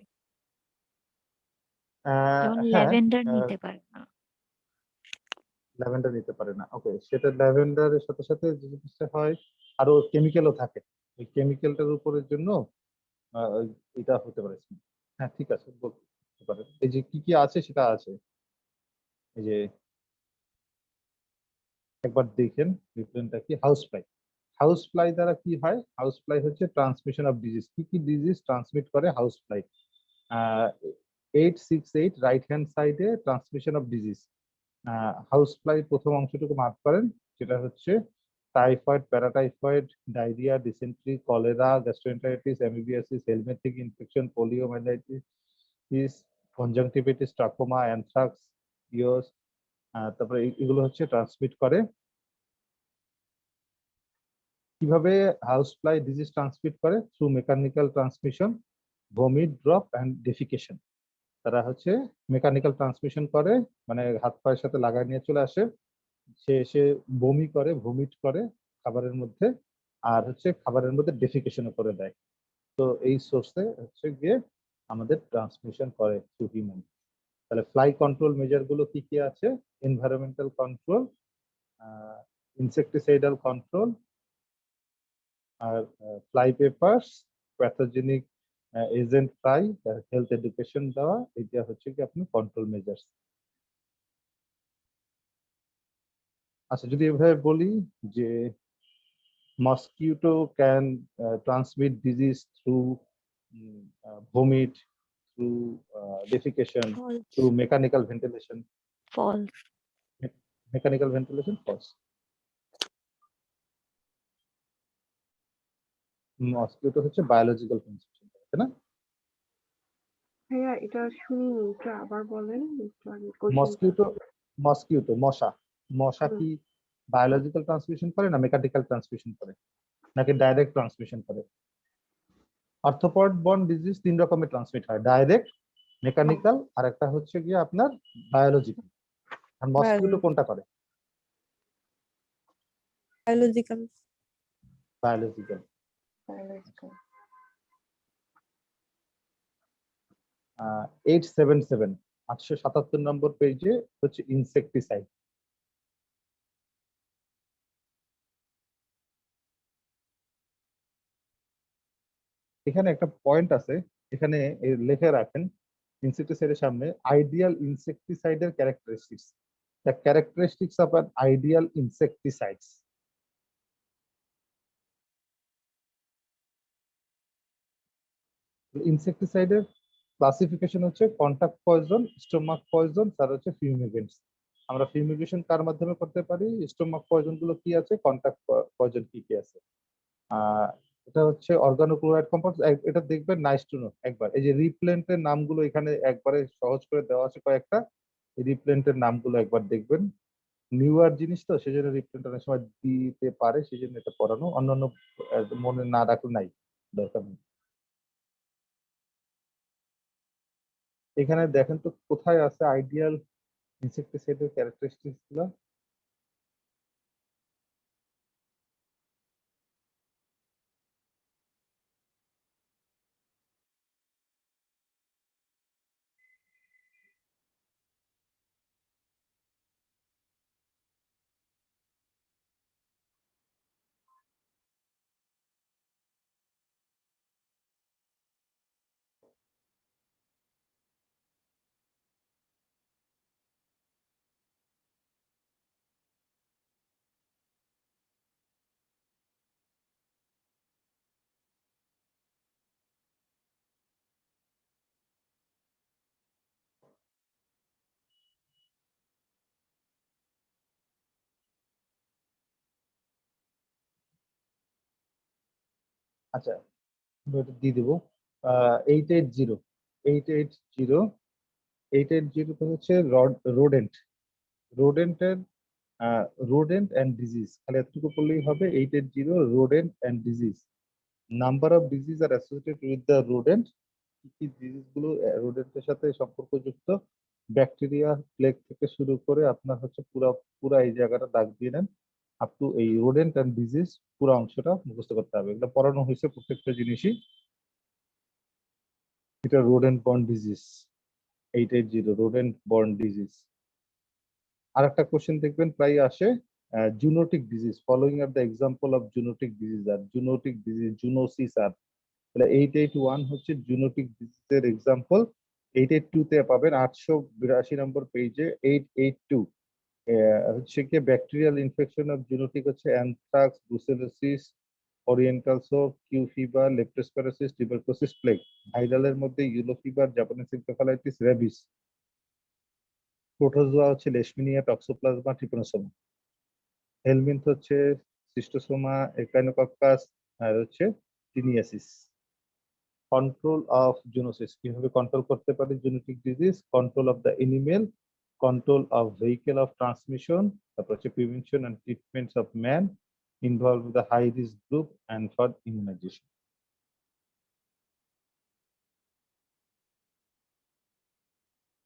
যেমন হ্যাঁ, ল্যাভেন্ডার নিতে পারে না। ল্যাভেন্ডার নিতে পারে না, ওকে, সেটা ল্যাভেন্ডারের সাথে সাথে যে জিনিসটা হয়, আরো কেমিক্যালও থাকে, ওই কেমিক্যালটার উপরের জন্য এটা হতে পারে। হ্যাঁ ঠিক আছে, বলতে পারেন। এই যে কি কি আছে সেটা আছে, এই যে একবার দেখেন রিপ্লেন্টটা কি। হাউস ফ্লাই, হাউস ফ্লাই দ্বারা কি হয়? হাউস ফ্লাই হচ্ছে ট্রান্সমিশন অফ ডিজিজ। কি কি ডিজিজ ট্রান্সমিট করে হাউস ফ্লাই? 868 রাইট হ্যান্ড সাইডে transmission of disease, house fly প্রথম অংশটুকু মার্ক করেন, যেটা হচ্ছে typhoid, paratyphoid, diarrhoea, dysentery, cholera, gastroenteritis, amoebiasis, helminthic infection, poliomyelitis, conjunctivitis, trachoma, anthrax, yaws, তারপরে এগুলো হচ্ছে ট্রান্সমিট করে। কিভাবে হাউস ফ্লাই ডিজিজ ট্রান্সমিট করে? Through mechanical transmission, vomit, drop and defecation. তারা হচ্ছে মেকানিক্যাল ট্রান্সমিশন করে, মানে হাত পায়ের সাথে লাগায় নিয়ে চলে আসে, সে এসে বমি করে, ভমিট করে খাবারের মধ্যে, আর হচ্ছে খাবারের মধ্যে ডেফিকেশনও করে দেয়। তো এই সোর্সে হচ্ছে গিয়ে আমাদের ট্রান্সমিশন করে থ্রু হিউম্যান। তাহলে ফ্লাই কন্ট্রোল মেজার গুলো কি কি আছে? এনভায়রনমেন্টাল কন্ট্রোল, ইনসেক্টিসাইডাল কন্ট্রোল, আর fly papers, pathogenic agent fly, health education দেওয়া, এটা হচ্ছে কি আপনি কন্ট্রোল মেজার্স। আচ্ছা, যদি এভাবে বলি যে mosquito can transmit disease through vomit, through defecation, false, through mechanical ventilation. False. Mechanical ventilation false. Mosquito হচ্ছে বায়োলজিক্যাল ট্রান্সমিশন, তাই না? ভাইয়া এটা শুনিনি, একটু আবার বলেন, একটু আগে মসকিউটো, মশা, মশা হুম। কি বায়োলজিক্যাল ট্রান্সমিশন করে না মেকানিক্যাল ট্রান্সমিশন করে, নাকি ডাইরেক্ট ট্রান্সমিশন করে? আর্থ্রোপড বর্ন ডিজিজ তিন রকমের ট্রান্সমিট হয়, ডাইরেক্ট, মেকানিক্যাল, আর একটা হচ্ছে গিয়ে আপনার বায়োলজিক্যাল। আর মসকিউটো কোনটা করে? বায়োলজিক্যাল। বায়োলজিক্যাল। 877 নম্বর পেজে হচ্ছে ইনসেক্টিসাইড। এখানে একটা পয়েন্ট আছে, এখানে লিখে রাখেন ইনসেক্টিসাইডের সামনে, আইডিয়াল ইনসেক্টিসাইডের characteristics, the characteristics of an ideal insecticides. ইনসেক্টিসাইডের ক্লাসিফিকেশন হচ্ছে কন্টাক্ট পয়জন, স্টোমাক পয়জন, আর হচ্ছে ফিউমিগেন্টস। আমরা ফিউমিগেশন কার মাধ্যমে করতে পারি? স্টোমাক পয়জন গুলো কি আছে, কন্টাক্ট পয়জন কি কি আছে। এটা হচ্ছে অর্গানোক্লোরাইড কম্পাউন্ড। এটা দেখবেন নাইস টু নো একবার। এই যে রিপ্লেন্টের নামগুলো এখানে একবারে সহজ করে দেওয়া আছে কয়েকটা, রিপ্লেন্টের নামগুলো একবার দেখবেন। নিউয়ার জিনিস তো সেজন্য রিপ্লেন্ট অনেক সময় দিতে পারে, সেজন্য এটা পড়ানো। অন্যান্য মনে না রাখলে নাই, দরকার নেই। এখানে দেখেন তো কোথায় আছে আইডিয়াল ইনসেক্টিসাইডের ক্যারেক্টারিস্টিক্স গুলো। আচ্ছা, এটা দিয়ে দেবো। 880 880 880 তো হচ্ছে রোডেন্ট। রোডেন্টের রোডেন্ট অ্যান্ড ডিজিজ, খালি এতটুকু বললেই হবে। 880 rodent and disease. Number of disease R associated with the rodent. কি কি ডিজিজ গুলো রোডেন্টের সাথে সম্পর্কযুক্ত? ব্যাকটেরিয়া, প্লেগ থেকে শুরু করে আপনার হচ্ছে পুরা এই জায়গাটা দাগ দিয়ে নেন, আপ টু এই রোডেন্ট অ্যান্ড ডিজিজ পুরো অংশটা মুখস্থ করতে হবে। এগুলো পড়ানো হয়েছে প্রত্যেকটা জিনিসই। এটা rodent borne disease, 880 rodent borne disease. আর একটা কোশ্চেন দেখবেন প্রায় আসে, zoonotic disease, following are the example of zoonotic disease. আর জুনোটিক ডিজিজ, জুনোসিস আর, তাহলে 881 হচ্ছে জুনোটিক ডিজিজের এক্সাম্পল। 882 তে পাবেন 882 নম্বর পেজে। 882 হচ্ছে কি ব্যাকটেরিয়াল ইনফেকশন অফ জুনোটিক হচ্ছে anthrax, brucellosis, oriental sore, Q fever, leptospirosis, tuberculosis, plague. ভাইরালের মধ্যে yellow fever, Japanese encephalitis, rabies. Protozoa হচ্ছে লেশমিনিয়া, টক্সোপ্লাজমা, ট্রিপানোসোমা। হেলমিন্থ হচ্ছে সিস্টোসোমা, একাইনোকক্কাস, আর হচ্ছে টিনিয়াসিস। কন্ট্রোল অফ জুনোসিস, কিভাবে কন্ট্রোল করতে পারি genetic disease? Control of the animal, control of vehicle of transmission, তারপর হচ্ছে prevention and treatments of man, involve the high risk group and for immunisation.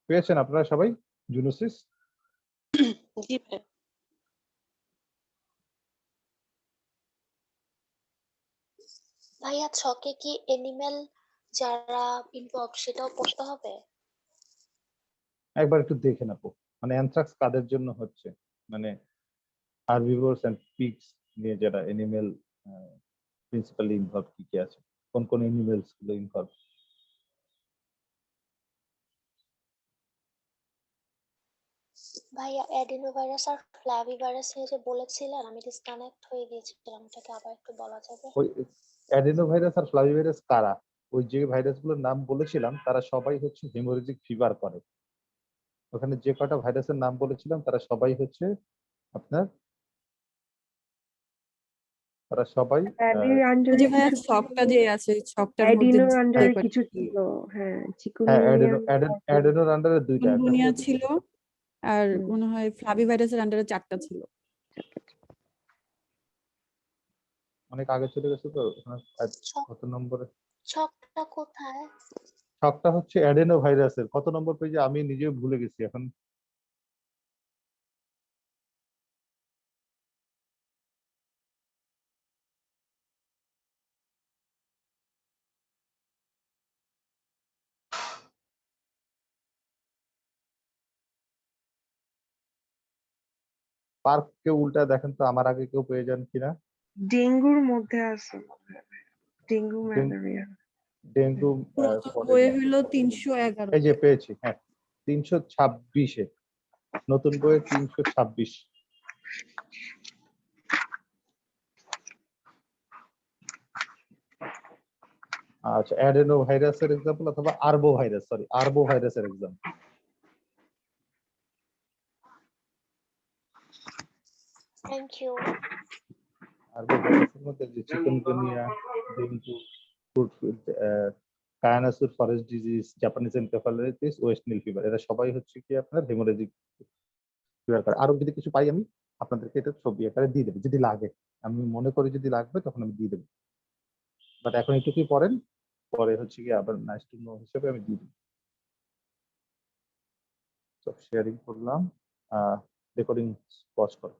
পেয়েছেন আপনারা সবাই জুনোসিস? জি ভাই। ভাইয়া ছকে কি এনিমেল যারা ইনভলভ সেটাও পড়তে হবে? একবার একটু দেখে নেবো, মানে অ্যানথ্রাক্স কাদের জন্য হচ্ছে, মানে হার্বিভোরস এন্ড পিগস নিয়ে যারা এনিমেল প্রিন্সিপালি ইনভলভ, কি কি আছে, কোন কোন এনিমেলস গুলো ইনভলভ। ভাইয়া অ্যাডিনোভাইরাস আর ফ্ল্যাভিভাইরাস নিয়ে যে বলেছিলেন, আমি ডিসকানেক্ট হয়ে গিয়েছিলাম, এটাকে আবার একটু বলা যাবে? ওই অ্যাডেনোভাইরাস আর ফ্লাভিভাইরাস কারা? ওই যে ভাইরাসগুলোর নাম বলেছিলাম তারা সবাই হচ্ছে হেমোরেজিক ফিভার করে। ওখানে যে কটা ভাইরাসের নাম বলেছিলাম তারা সবাই হচ্ছে আপনার, তারা সবাই অ্যাডির ওই আন্ডারে যে ভাইয়া কিছু ছকটা যে আছে ছকটার মধ্যে অ্যাডিনোর আন্ডারে কয়েকটা কিছু ছিল। ছিল। হ্যাঁ, হ্যাঁ, চিকুনগুনিয়া। অ্যাডেনোর আন্ডারে দুইটা, একটা চিকুনগুনিয়া হচ্ছে ছিল, আর মনে হয় ফ্লাভি ভাইরাসের আন্ডারে 4টা ছিল। অনেক আগে চলে গেছে তো ওখানে। ছক কত নম্বরে ছকটা কোথায়? ছকটা হচ্ছে অ্যাডেনো ভাইরাসের কত নম্বর পেজে আমি নিজেও ভুলে গেছি এখন। পার্ক কেউ উল্টা দেখেন তো আমার আগে কেউ পেয়ে যান কিনা। ডেঙ্গুর মধ্যে আছে মনে হয়। Dengue, malaria. ডেঙ্গু পুরাতন পরে বইয়ে না। হইলো 311। এই যে পেয়েছি, হ্যাঁ 326-এ, নতুন বইয়ে 326। আচ্ছা, অ্যাডেনো ভাইরাসের এক্সাম্পল অথবা আরবো ভাইরাস, সরি আরবো ভাইরাসের example. Thank you. Arbovirus মধ্যে যে chikungunya, dengue, Kyasanur forest disease, Japanese encephalitis, West Nile fever, এরা সবাই হচ্ছে কি আপনার হেমোরেজিক ফিভার করে। আরো যদি কিছু পাই আমি আপনাদেরকে এটা ছবি আকারে দিয়ে দেবো যদি লাগে, আমি মনে করি যদি লাগবে তখন আমি দিয়ে দেবো, বাট এখন একটু পড়েন, পরে হচ্ছে কি আবার নাইস টু নো হিসেবে আমি দিয়ে দেবো। সব শেয়ারিং করলাম, রেকর্ডিং পজ করো।